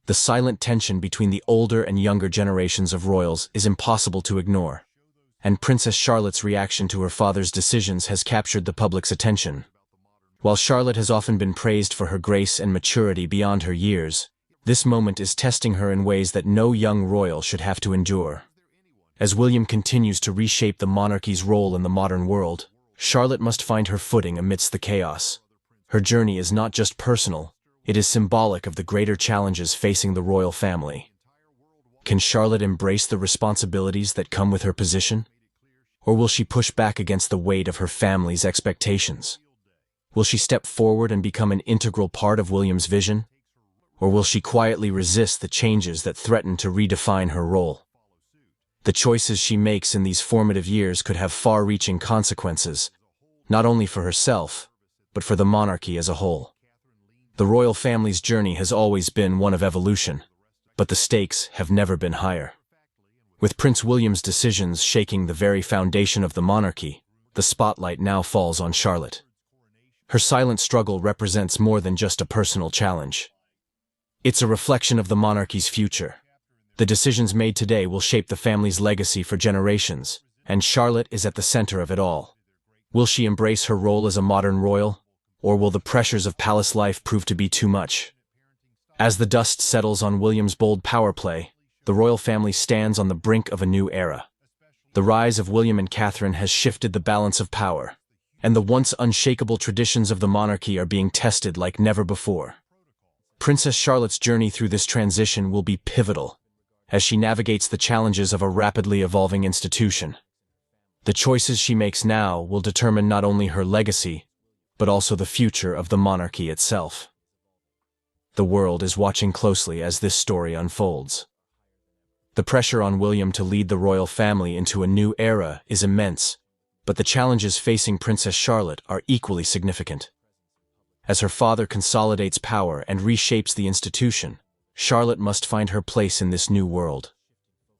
The silent tension between the older and younger generations of royals is impossible to ignore, and Princess Charlotte's reaction to her father's decisions has captured the public's attention. While Charlotte has often been praised for her grace and maturity beyond her years, this moment is testing her in ways that no young royal should have to endure. As William continues to reshape the monarchy's role in the modern world, Charlotte must find her footing amidst the chaos. Her journey is not just personal, it is symbolic of the greater challenges facing the royal family. Can Charlotte embrace the responsibilities that come with her position? Or will she push back against the weight of her family's expectations? Will she step forward and become an integral part of William's vision? Or will she quietly resist the changes that threaten to redefine her role? The choices she makes in these formative years could have far-reaching consequences, not only for herself, but for the monarchy as a whole. The royal family's journey has always been one of evolution, but the stakes have never been higher. With Prince William's decisions shaking the very foundation of the monarchy, the spotlight now falls on Charlotte. Her silent struggle represents more than just a personal challenge. It's a reflection of the monarchy's future. The decisions made today will shape the family's legacy for generations, and Charlotte is at the center of it all. Will she embrace her role as a modern royal, or will the pressures of palace life prove to be too much? As the dust settles on William's bold power play, the royal family stands on the brink of a new era. The rise of William and Catherine has shifted the balance of power, and the once unshakable traditions of the monarchy are being tested like never before. Princess Charlotte's journey through this transition will be pivotal, as she navigates the challenges of a rapidly evolving institution. The choices she makes now will determine not only her legacy, but also the future of the monarchy itself. The world is watching closely as this story unfolds. The pressure on William to lead the royal family into a new era is immense, but the challenges facing Princess Charlotte are equally significant. As her father consolidates power and reshapes the institution, Charlotte must find her place in this new world.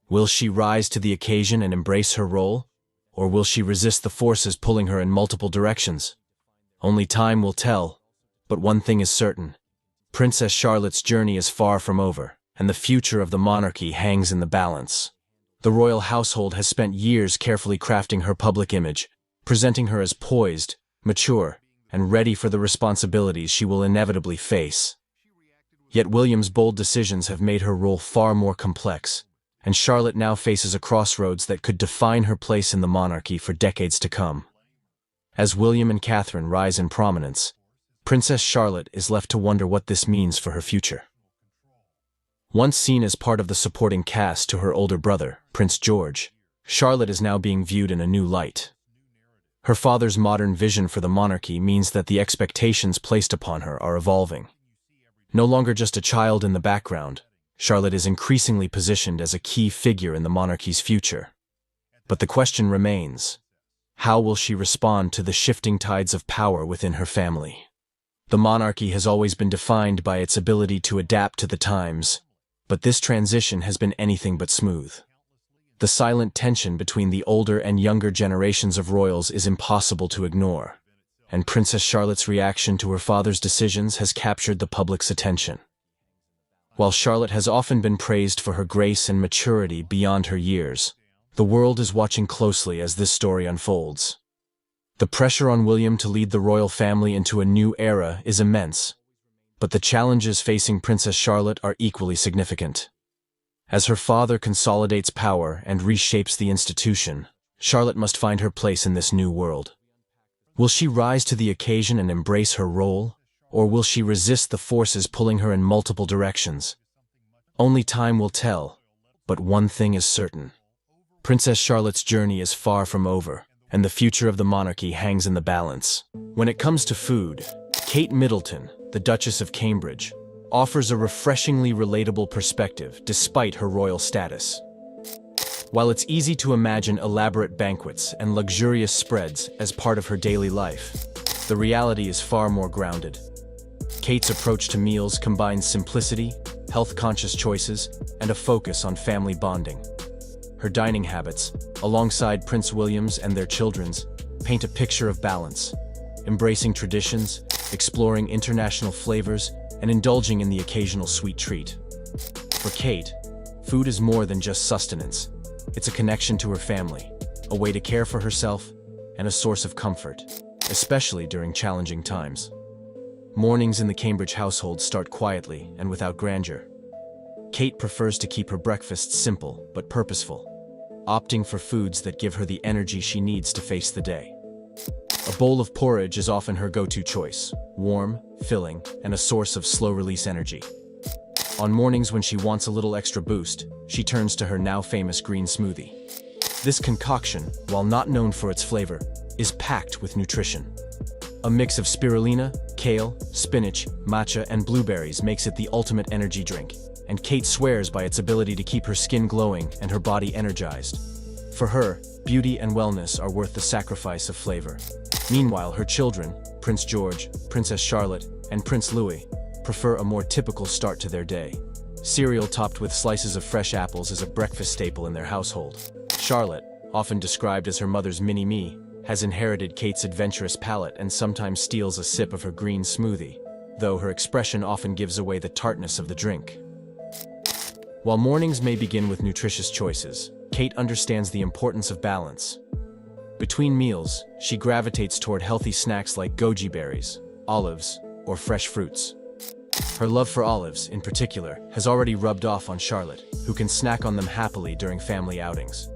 Will she rise to the occasion and embrace her role, or will she resist the forces pulling her in multiple directions? Only time will tell, but one thing is certain. Princess Charlotte's journey is far from over, and the future of the monarchy hangs in the balance. The royal household has spent years carefully crafting her public image, presenting her as poised, mature, and ready for the responsibilities she will inevitably face. Yet William's bold decisions have made her role far more complex, and Charlotte now faces a crossroads that could define her place in the monarchy for decades to come. As William and Catherine rise in prominence, Princess Charlotte is left to wonder what this means for her future. Once seen as part of the supporting cast to her older brother, Prince George, Charlotte is now being viewed in a new light. Her father's modern vision for the monarchy means that the expectations placed upon her are evolving. No longer just a child in the background, Charlotte is increasingly positioned as a key figure in the monarchy's future. But the question remains, how will she respond to the shifting tides of power within her family? The monarchy has always been defined by its ability to adapt to the times, but this transition has been anything but smooth. The silent tension between the older and younger generations of royals is impossible to ignore, and Princess Charlotte's reaction to her father's decisions has captured the public's attention. While Charlotte has often been praised for her grace and maturity beyond her years, the world is watching closely as this story unfolds. The pressure on William to lead the royal family into a new era is immense, but the challenges facing Princess Charlotte are equally significant. As her father consolidates power and reshapes the institution, Charlotte must find her place in this new world. Will she rise to the occasion and embrace her role, or will she resist the forces pulling her in multiple directions? Only time will tell, but one thing is certain. Princess Charlotte's journey is far from over, and the future of the monarchy hangs in the balance. When it comes to food, Kate Middleton, the Duchess of Cambridge, offers a refreshingly relatable perspective despite her royal status. While it's easy to imagine elaborate banquets and luxurious spreads as part of her daily life, the reality is far more grounded. Kate's approach to meals combines simplicity, health-conscious choices, and a focus on family bonding. Her dining habits, alongside Prince William's and their children's, paint a picture of balance, embracing traditions, exploring international flavors, and indulging in the occasional sweet treat. For Kate, food is more than just sustenance. It's a connection to her family, a way to care for herself, and a source of comfort, especially during challenging times. Mornings in the Cambridge household start quietly and without grandeur. Kate prefers to keep her breakfasts simple but purposeful, opting for foods that give her the energy she needs to face the day. A bowl of porridge is often her go-to choice, warm, filling, and a source of slow-release energy. On mornings when she wants a little extra boost, she turns to her now-famous green smoothie. This concoction, while not known for its flavor, is packed with nutrition. A mix of spirulina, kale, spinach, matcha, and blueberries makes it the ultimate energy drink, and Kate swears by its ability to keep her skin glowing and her body energized. For her, beauty and wellness are worth the sacrifice of flavor. Meanwhile, her children, Prince George, Princess Charlotte, and Prince Louis, prefer a more typical start to their day. Cereal topped with slices of fresh apples is a breakfast staple in their household. Charlotte, often described as her mother's mini-me, has inherited Kate's adventurous palate and sometimes steals a sip of her green smoothie, though her expression often gives away the tartness of the drink. While mornings may begin with nutritious choices, Kate understands the importance of balance. Between meals, she gravitates toward healthy snacks like goji berries, olives, or fresh fruits. Her love for olives, in particular, has already rubbed off on Charlotte, who can snack on them happily during family outings.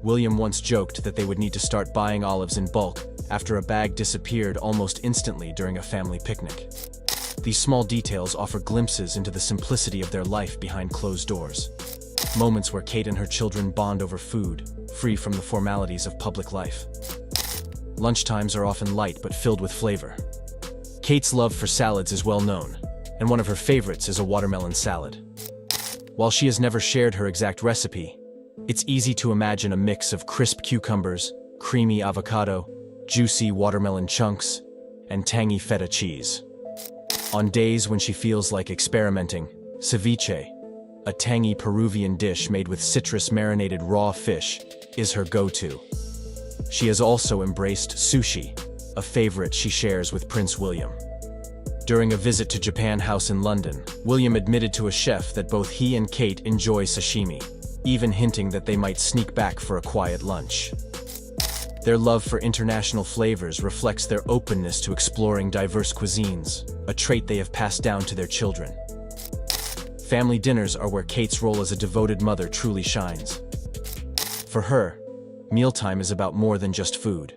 William once joked that they would need to start buying olives in bulk after a bag disappeared almost instantly during a family picnic. These small details offer glimpses into the simplicity of their life behind closed doors. Moments where Kate and her children bond over food, free from the formalities of public life. Lunchtimes are often light but filled with flavor. Kate's love for salads is well known, and one of her favorites is a watermelon salad. While she has never shared her exact recipe, it's easy to imagine a mix of crisp cucumbers, creamy avocado, juicy watermelon chunks, and tangy feta cheese. On days when she feels like experimenting, ceviche, a tangy Peruvian dish made with citrus-marinated raw fish, is her go-to. She has also embraced sushi, a favorite she shares with Prince William. During a visit to Japan House in London, William admitted to a chef that both he and Kate enjoy sashimi, even hinting that they might sneak back for a quiet lunch. Their love for international flavors reflects their openness to exploring diverse cuisines, a trait they have passed down to their children. Family dinners are where Kate's role as a devoted mother truly shines. For her, mealtime is about more than just food.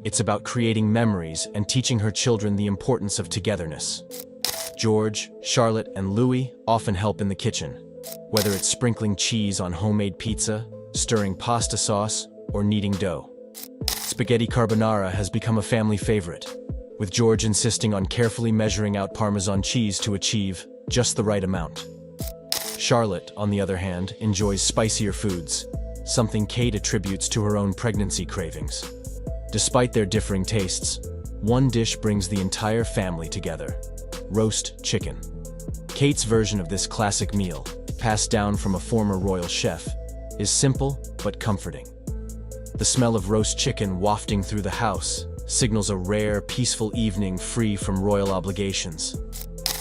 It's about creating memories and teaching her children the importance of togetherness. George, Charlotte, and Louis often help in the kitchen, whether it's sprinkling cheese on homemade pizza, stirring pasta sauce, or kneading dough. Spaghetti carbonara has become a family favorite, with George insisting on carefully measuring out Parmesan cheese to achieve just the right amount. Charlotte, on the other hand, enjoys spicier foods, something Kate attributes to her own pregnancy cravings. Despite their differing tastes, one dish brings the entire family together: roast chicken. Kate's version of this classic meal, passed down from a former royal chef, is simple but comforting. The smell of roast chicken wafting through the house signals a rare, peaceful evening free from royal obligations.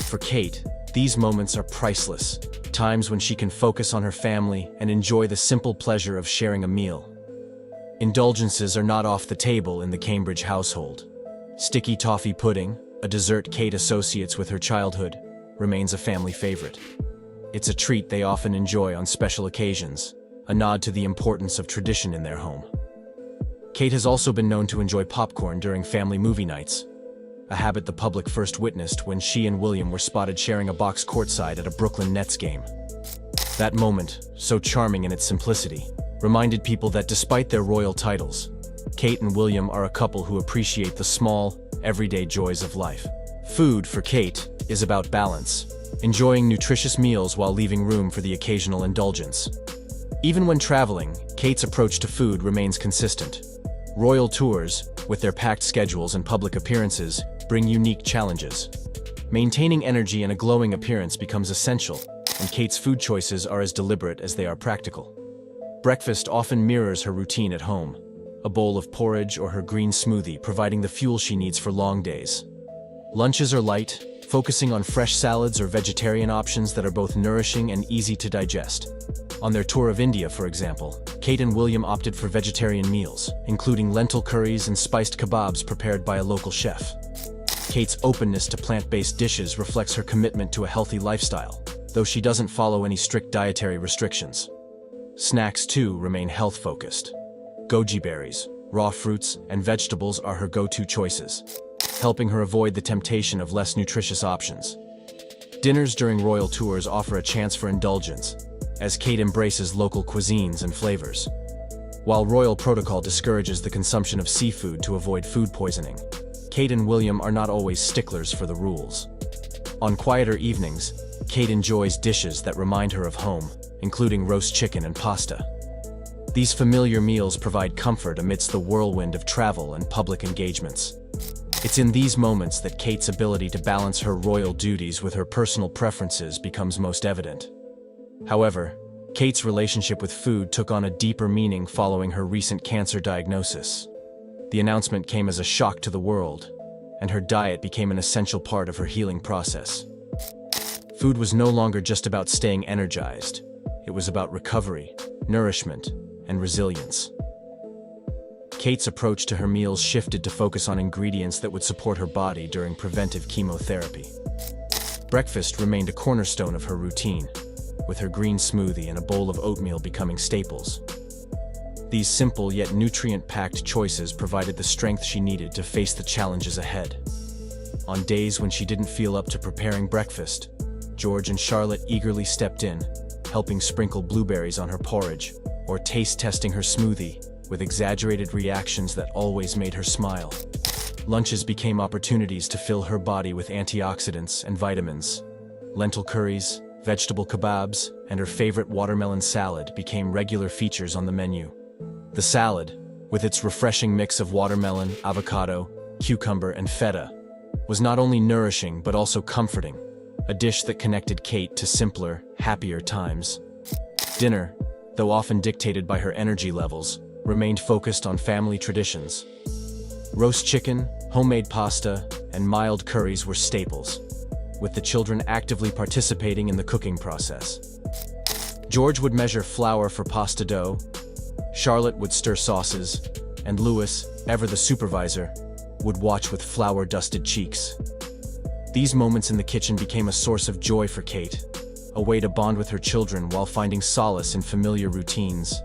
For Kate, these moments are priceless, times when she can focus on her family and enjoy the simple pleasure of sharing a meal. Indulgences are not off the table in the Cambridge household. Sticky toffee pudding, a dessert Kate associates with her childhood, remains a family favorite. It's a treat they often enjoy on special occasions, a nod to the importance of tradition in their home. Kate has also been known to enjoy popcorn during family movie nights, a habit the public first witnessed when she and William were spotted sharing a box courtside at a Brooklyn Nets game. That moment, so charming in its simplicity, reminded people that despite their royal titles, Kate and William are a couple who appreciate the small, everyday joys of life. Food, for Kate, is about balance, enjoying nutritious meals while leaving room for the occasional indulgence. Even when traveling, Kate's approach to food remains consistent. Royal tours, with their packed schedules and public appearances, bring unique challenges. Maintaining energy and a glowing appearance becomes essential, and Kate's food choices are as deliberate as they are practical. Breakfast often mirrors her routine at home, a bowl of porridge or her green smoothie providing the fuel she needs for long days. Lunches are light, focusing on fresh salads or vegetarian options that are both nourishing and easy to digest. On their tour of India, for example, Kate and William opted for vegetarian meals, including lentil curries and spiced kebabs prepared by a local chef. Kate's openness to plant-based dishes reflects her commitment to a healthy lifestyle, though she doesn't follow any strict dietary restrictions. Snacks, too, remain health-focused. Goji berries, raw fruits, and vegetables are her go-to choices, helping her avoid the temptation of less nutritious options. Dinners during royal tours offer a chance for indulgence, as Kate embraces local cuisines and flavors. While royal protocol discourages the consumption of seafood to avoid food poisoning, Kate and William are not always sticklers for the rules. On quieter evenings, Kate enjoys dishes that remind her of home, including roast chicken and pasta. These familiar meals provide comfort amidst the whirlwind of travel and public engagements. It's in these moments that Kate's ability to balance her royal duties with her personal preferences becomes most evident. However, Kate's relationship with food took on a deeper meaning following her recent cancer diagnosis. The announcement came as a shock to the world, and her diet became an essential part of her healing process. Food was no longer just about staying energized. It was about recovery, nourishment, and resilience. Kate's approach to her meals shifted to focus on ingredients that would support her body during preventive chemotherapy. Breakfast remained a cornerstone of her routine, with her green smoothie and a bowl of oatmeal becoming staples. These simple yet nutrient-packed choices provided the strength she needed to face the challenges ahead. On days when she didn't feel up to preparing breakfast, George and Charlotte eagerly stepped in, helping sprinkle blueberries on her porridge, or taste-testing her smoothie, with exaggerated reactions that always made her smile. Lunches became opportunities to fill her body with antioxidants and vitamins. Lentil curries, vegetable kebabs, and her favorite watermelon salad became regular features on the menu. The salad, with its refreshing mix of watermelon, avocado, cucumber, and feta, was not only nourishing but also comforting, a dish that connected Kate to simpler, happier times. Dinner, though often dictated by her energy levels, remained focused on family traditions. Roast chicken, homemade pasta, and mild curries were staples, with the children actively participating in the cooking process. George would measure flour for pasta dough, Charlotte would stir sauces, and Louis, ever the supervisor, would watch with flour-dusted cheeks. These moments in the kitchen became a source of joy for Kate, a way to bond with her children while finding solace in familiar routines.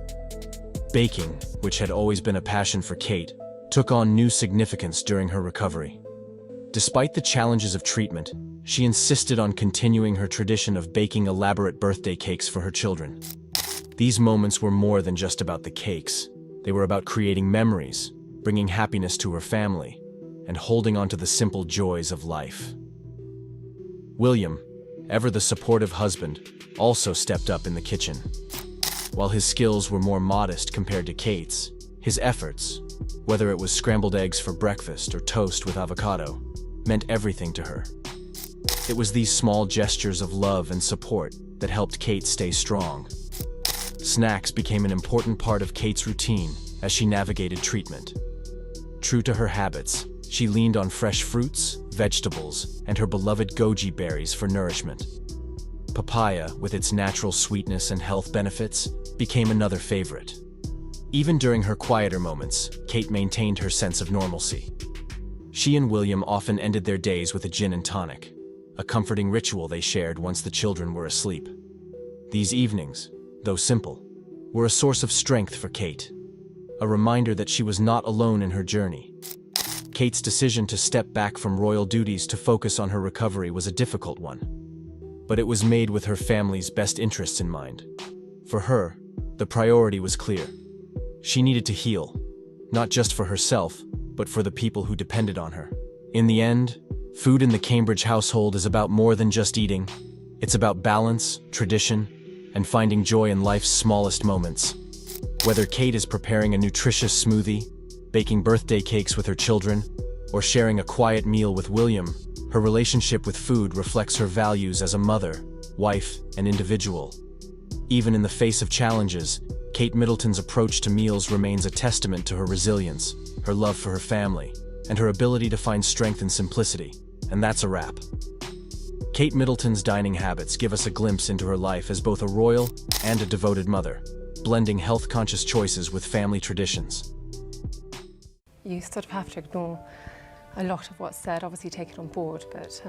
Baking, which had always been a passion for Kate, took on new significance during her recovery. Despite the challenges of treatment, she insisted on continuing her tradition of baking elaborate birthday cakes for her children. These moments were more than just about the cakes. They were about creating memories, bringing happiness to her family, and holding on to the simple joys of life. William, ever the supportive husband, also stepped up in the kitchen. While his skills were more modest compared to Kate's, his efforts, whether it was scrambled eggs for breakfast or toast with avocado, meant everything to her. It was these small gestures of love and support that helped Kate stay strong. Snacks became an important part of Kate's routine as she navigated treatment. True to her habits, she leaned on fresh fruits, vegetables, and her beloved goji berries for nourishment. Papaya, with its natural sweetness and health benefits, became another favorite. Even during her quieter moments, Kate maintained her sense of normalcy. She and William often ended their days with a gin and tonic, a comforting ritual they shared once the children were asleep. These evenings, though simple, were a source of strength for Kate, a reminder that she was not alone in her journey. Kate's decision to step back from royal duties to focus on her recovery was a difficult one, but it was made with her family's best interests in mind. For her, the priority was clear. She needed to heal, not just for herself, but for the people who depended on her. In the end, food in the Cambridge household is about more than just eating. It's about balance, tradition, and finding joy in life's smallest moments. Whether Kate is preparing a nutritious smoothie, baking birthday cakes with her children, or sharing a quiet meal with William, her relationship with food reflects her values as a mother, wife, and individual. Even in the face of challenges, Kate Middleton's approach to meals remains a testament to her resilience, her love for her family, and her ability to find strength in simplicity. And that's a wrap. Kate Middleton's dining habits give us a glimpse into her life as both a royal and a devoted mother, blending health-conscious choices with family traditions. You sort of have to ignore a lot of what's said, obviously take it on board, but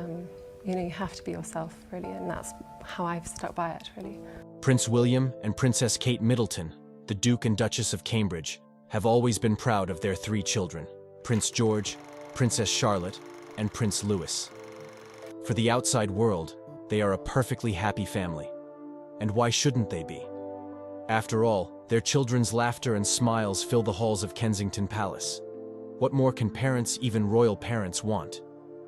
you have to be yourself, really, and that's how I've stuck by it, really. Prince William and Princess Kate Middleton, the Duke and Duchess of Cambridge, have always been proud of their 3 children, Prince George, Princess Charlotte, and Prince Louis. For the outside world, they are a perfectly happy family. And why shouldn't they be? After all, their children's laughter and smiles fill the halls of Kensington Palace. What more can parents, even royal parents, want?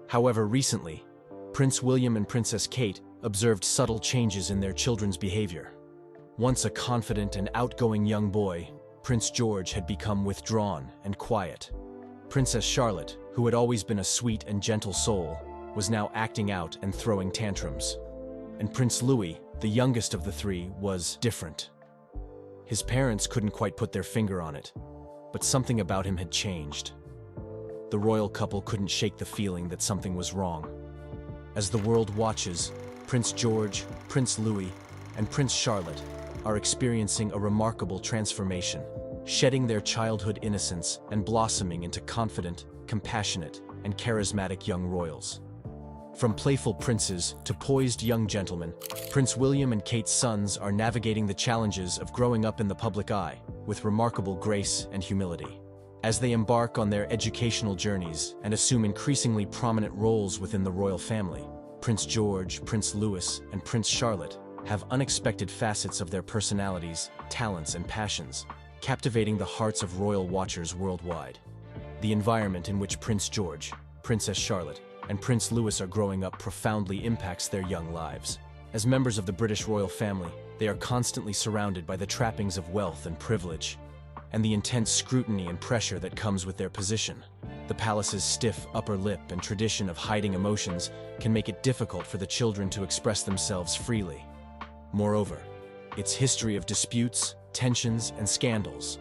However, recently, Prince William and Princess Kate observed subtle changes in their children's behavior. Once a confident and outgoing young boy, Prince George had become withdrawn and quiet. Princess Charlotte, who had always been a sweet and gentle soul, was now acting out and throwing tantrums. And Prince Louis, the youngest of the 3, was different. His parents couldn't quite put their finger on it, but something about him had changed. The royal couple couldn't shake the feeling that something was wrong. As the world watches, Prince George, Prince Louis, and Prince Charlotte are experiencing a remarkable transformation, shedding their childhood innocence and blossoming into confident, compassionate, and charismatic young royals. From playful princes to poised young gentlemen, Prince William and Kate's sons are navigating the challenges of growing up in the public eye with remarkable grace and humility. As they embark on their educational journeys and assume increasingly prominent roles within the royal family, Prince George, Prince Louis, and Prince Charlotte have unexpected facets of their personalities, talents, and passions, captivating the hearts of royal watchers worldwide. The environment in which Prince George, Princess Charlotte, and Prince Louis are growing up profoundly impacts their young lives. As members of the British royal family, they are constantly surrounded by the trappings of wealth and privilege, and the intense scrutiny and pressure that comes with their position. The palace's stiff upper lip and tradition of hiding emotions can make it difficult for the children to express themselves freely. Moreover, its history of disputes, tensions, and scandals,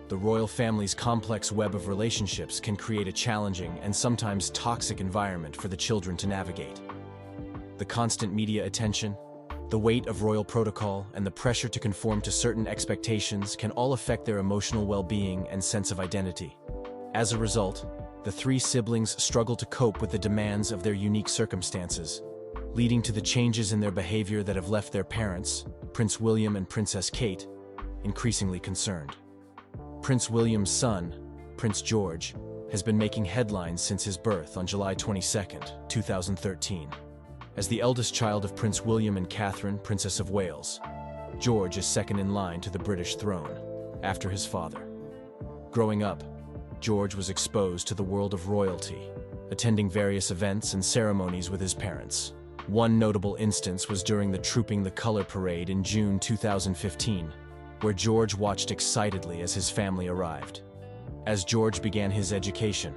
the royal family's complex web of relationships can create a challenging and sometimes toxic environment for the children to navigate. The constant media attention, the weight of royal protocol, and the pressure to conform to certain expectations can all affect their emotional well-being and sense of identity. As a result, the 3 siblings struggle to cope with the demands of their unique circumstances, leading to the changes in their behavior that have left their parents, Prince William and Princess Kate, increasingly concerned. Prince William's son, Prince George, has been making headlines since his birth on July 22, 2013. As the eldest child of Prince William and Catherine, Princess of Wales, George is second in line to the British throne, after his father. Growing up, George was exposed to the world of royalty, attending various events and ceremonies with his parents. One notable instance was during the Trooping the Colour parade in June 2015, where George watched excitedly as his family arrived. As George began his education,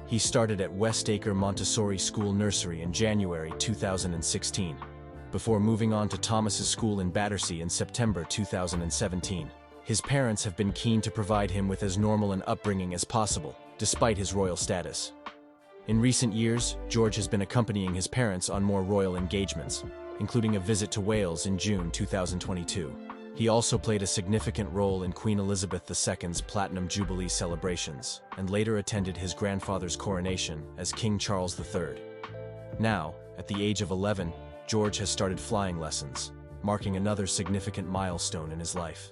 he started at Westacre Montessori School Nursery in January 2016, before moving on to Thomas's School in Battersea in September 2017. His parents have been keen to provide him with as normal an upbringing as possible, despite his royal status. In recent years, George has been accompanying his parents on more royal engagements, including a visit to Wales in June 2022. He also played a significant role in Queen Elizabeth II's Platinum Jubilee celebrations, and later attended his grandfather's coronation as King Charles III. Now, at the age of 11, George has started flying lessons, marking another significant milestone in his life.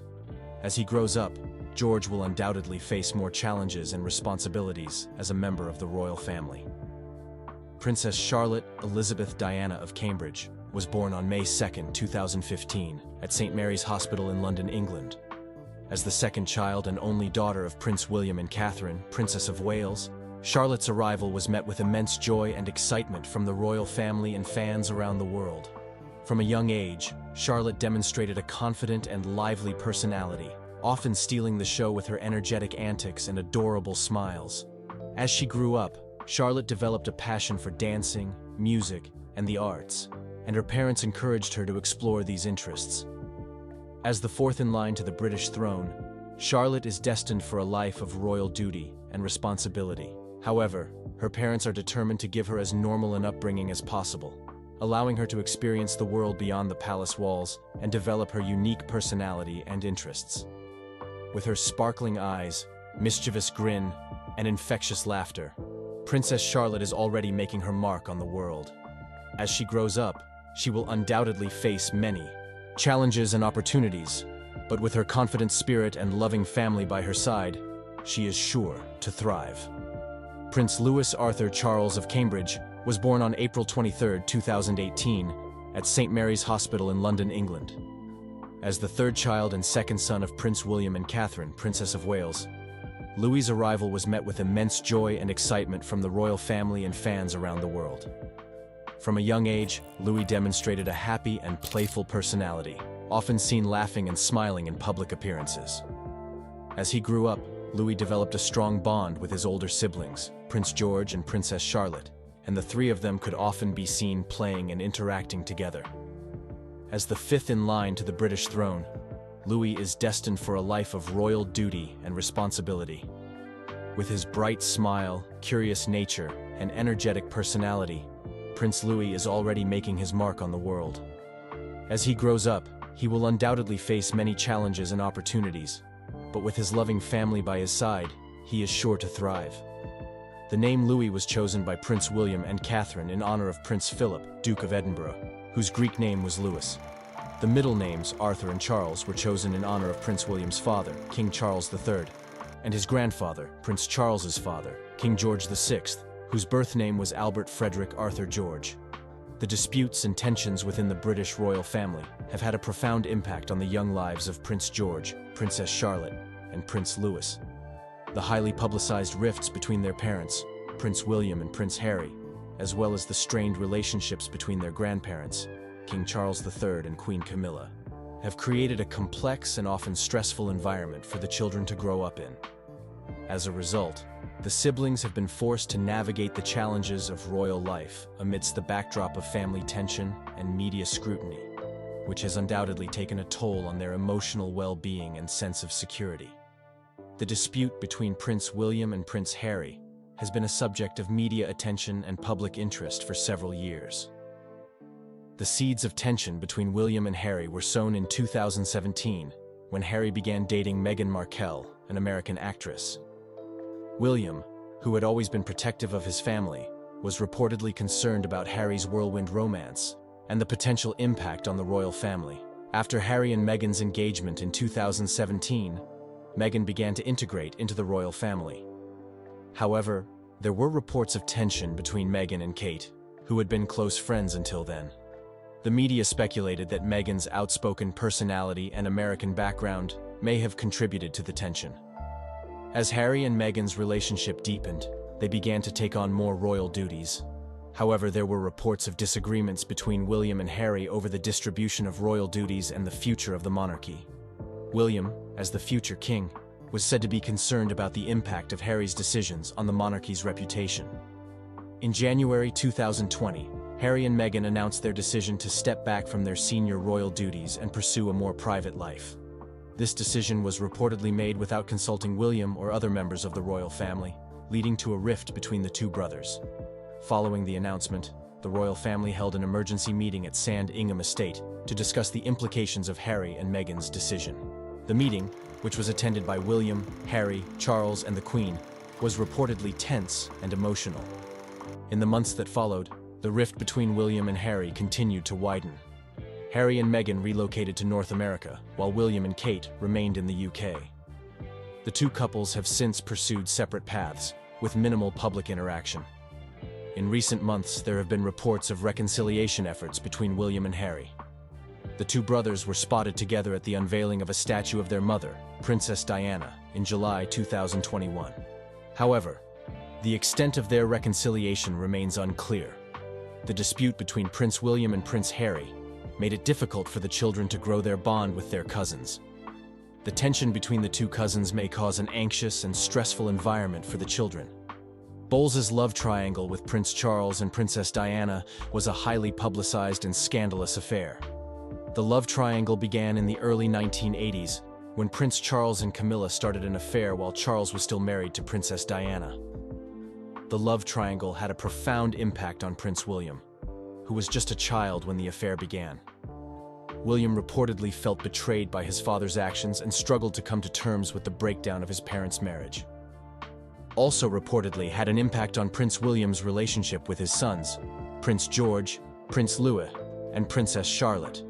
As he grows up, George will undoubtedly face more challenges and responsibilities as a member of the royal family. Princess Charlotte Elizabeth Diana of Cambridge was born on May 2, 2015, at St. Mary's Hospital in London, England. As the second child and only daughter of Prince William and Catherine, Princess of Wales, Charlotte's arrival was met with immense joy and excitement from the royal family and fans around the world. From a young age, Charlotte demonstrated a confident and lively personality, often stealing the show with her energetic antics and adorable smiles. As she grew up, Charlotte developed a passion for dancing, music, and the arts, and her parents encouraged her to explore these interests. As the fourth in line to the British throne, Charlotte is destined for a life of royal duty and responsibility. However, her parents are determined to give her as normal an upbringing as possible, allowing her to experience the world beyond the palace walls and develop her unique personality and interests. With her sparkling eyes, mischievous grin, and infectious laughter, Princess Charlotte is already making her mark on the world. As she grows up, she will undoubtedly face many challenges and opportunities, but with her confident spirit and loving family by her side, she is sure to thrive. Prince Louis Arthur Charles of Cambridge was born on April 23, 2018, at St. Mary's Hospital in London, England. As the third child and second son of Prince William and Catherine, Princess of Wales, Louis's arrival was met with immense joy and excitement from the royal family and fans around the world. From a young age, Louis demonstrated a happy and playful personality, often seen laughing and smiling in public appearances. As he grew up, Louis developed a strong bond with his older siblings, Prince George and Princess Charlotte, and the three of them could often be seen playing and interacting together. As the fifth in line to the British throne, Louis is destined for a life of royal duty and responsibility. With his bright smile, curious nature, and energetic personality, Prince Louis is already making his mark on the world. As he grows up, he will undoubtedly face many challenges and opportunities, but with his loving family by his side, he is sure to thrive. The name Louis was chosen by Prince William and Catherine in honor of Prince Philip, Duke of Edinburgh, whose Greek name was Louis. The middle names, Arthur and Charles, were chosen in honor of Prince William's father, King Charles III, and his grandfather, Prince Charles's father, King George VI, whose birth name was Albert Frederick Arthur George. The disputes and tensions within the British royal family have had a profound impact on the young lives of Prince George, Princess Charlotte, and Prince Louis. The highly publicized rifts between their parents, Prince William and Prince Harry, as well as the strained relationships between their grandparents, King Charles III and Queen Camilla, have created a complex and often stressful environment for the children to grow up in. As a result, the siblings have been forced to navigate the challenges of royal life amidst the backdrop of family tension and media scrutiny, which has undoubtedly taken a toll on their emotional well-being and sense of security. The dispute between Prince William and Prince Harry has been a subject of media attention and public interest for several years. The seeds of tension between William and Harry were sown in 2017, when Harry began dating Meghan Markle, an American actress. William, who had always been protective of his family, was reportedly concerned about Harry's whirlwind romance and the potential impact on the royal family. After Harry and Meghan's engagement in 2017, Meghan began to integrate into the royal family. However, there were reports of tension between Meghan and Kate, who had been close friends until then. The media speculated that Meghan's outspoken personality and American background may have contributed to the tension. As Harry and Meghan's relationship deepened, they began to take on more royal duties. However, there were reports of disagreements between William and Harry over the distribution of royal duties and the future of the monarchy. William, as the future king, was said to be concerned about the impact of Harry's decisions on the monarchy's reputation. In January 2020, Harry and Meghan announced their decision to step back from their senior royal duties and pursue a more private life. This decision was reportedly made without consulting William or other members of the royal family, leading to a rift between the two brothers. Following the announcement, the royal family held an emergency meeting at Sandringham Estate to discuss the implications of Harry and Meghan's decision. The meeting, which was attended by William, Harry, Charles, and the Queen, was reportedly tense and emotional. In the months that followed, the rift between William and Harry continued to widen. Harry and Meghan relocated to North America, while William and Kate remained in the UK. The two couples have since pursued separate paths, with minimal public interaction. In recent months, there have been reports of reconciliation efforts between William and Harry. The two brothers were spotted together at the unveiling of a statue of their mother, Princess Diana, in July 2021. However, the extent of their reconciliation remains unclear. The dispute between Prince William and Prince Harry made it difficult for the children to grow their bond with their cousins. The tension between the two cousins may cause an anxious and stressful environment for the children. Bowles's love triangle with Prince Charles and Princess Diana was a highly publicized and scandalous affair. The love triangle began in the early 1980s, when Prince Charles and Camilla started an affair while Charles was still married to Princess Diana. The love triangle had a profound impact on Prince William, who was just a child when the affair began. William reportedly felt betrayed by his father's actions and struggled to come to terms with the breakdown of his parents' marriage. Also reportedly had an impact on Prince William's relationship with his sons, Prince George, Prince Louis, and Princess Charlotte.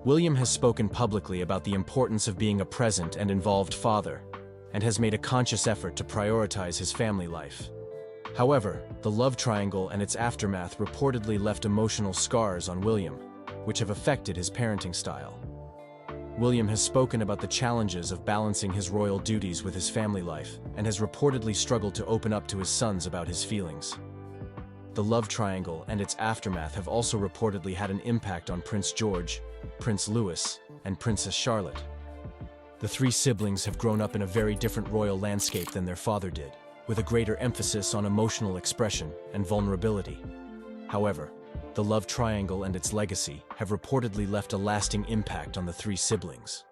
William has spoken publicly about the importance of being a present and involved father, and has made a conscious effort to prioritize his family life. However, the love triangle and its aftermath reportedly left emotional scars on William, which have affected his parenting style. William has spoken about the challenges of balancing his royal duties with his family life, and has reportedly struggled to open up to his sons about his feelings. The love triangle and its aftermath have also reportedly had an impact on Prince George, Prince Louis, and Princess Charlotte. The three siblings have grown up in a very different royal landscape than their father did, with a greater emphasis on emotional expression and vulnerability. However, the love triangle and its legacy have reportedly left a lasting impact on the three siblings.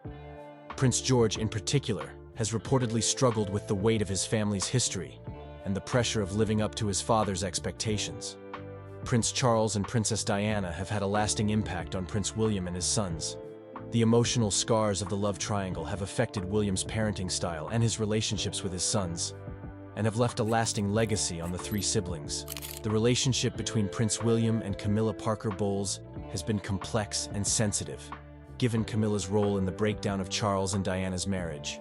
Prince George, in particular, has reportedly struggled with the weight of his family's history and the pressure of living up to his father's expectations. Prince Charles and Princess Diana have had a lasting impact on Prince William and his sons. The emotional scars of the love triangle have affected William's parenting style and his relationships with his sons, and have left a lasting legacy on the three siblings. The relationship between Prince William and Camilla Parker Bowles has been complex and sensitive, given Camilla's role in the breakdown of Charles and Diana's marriage.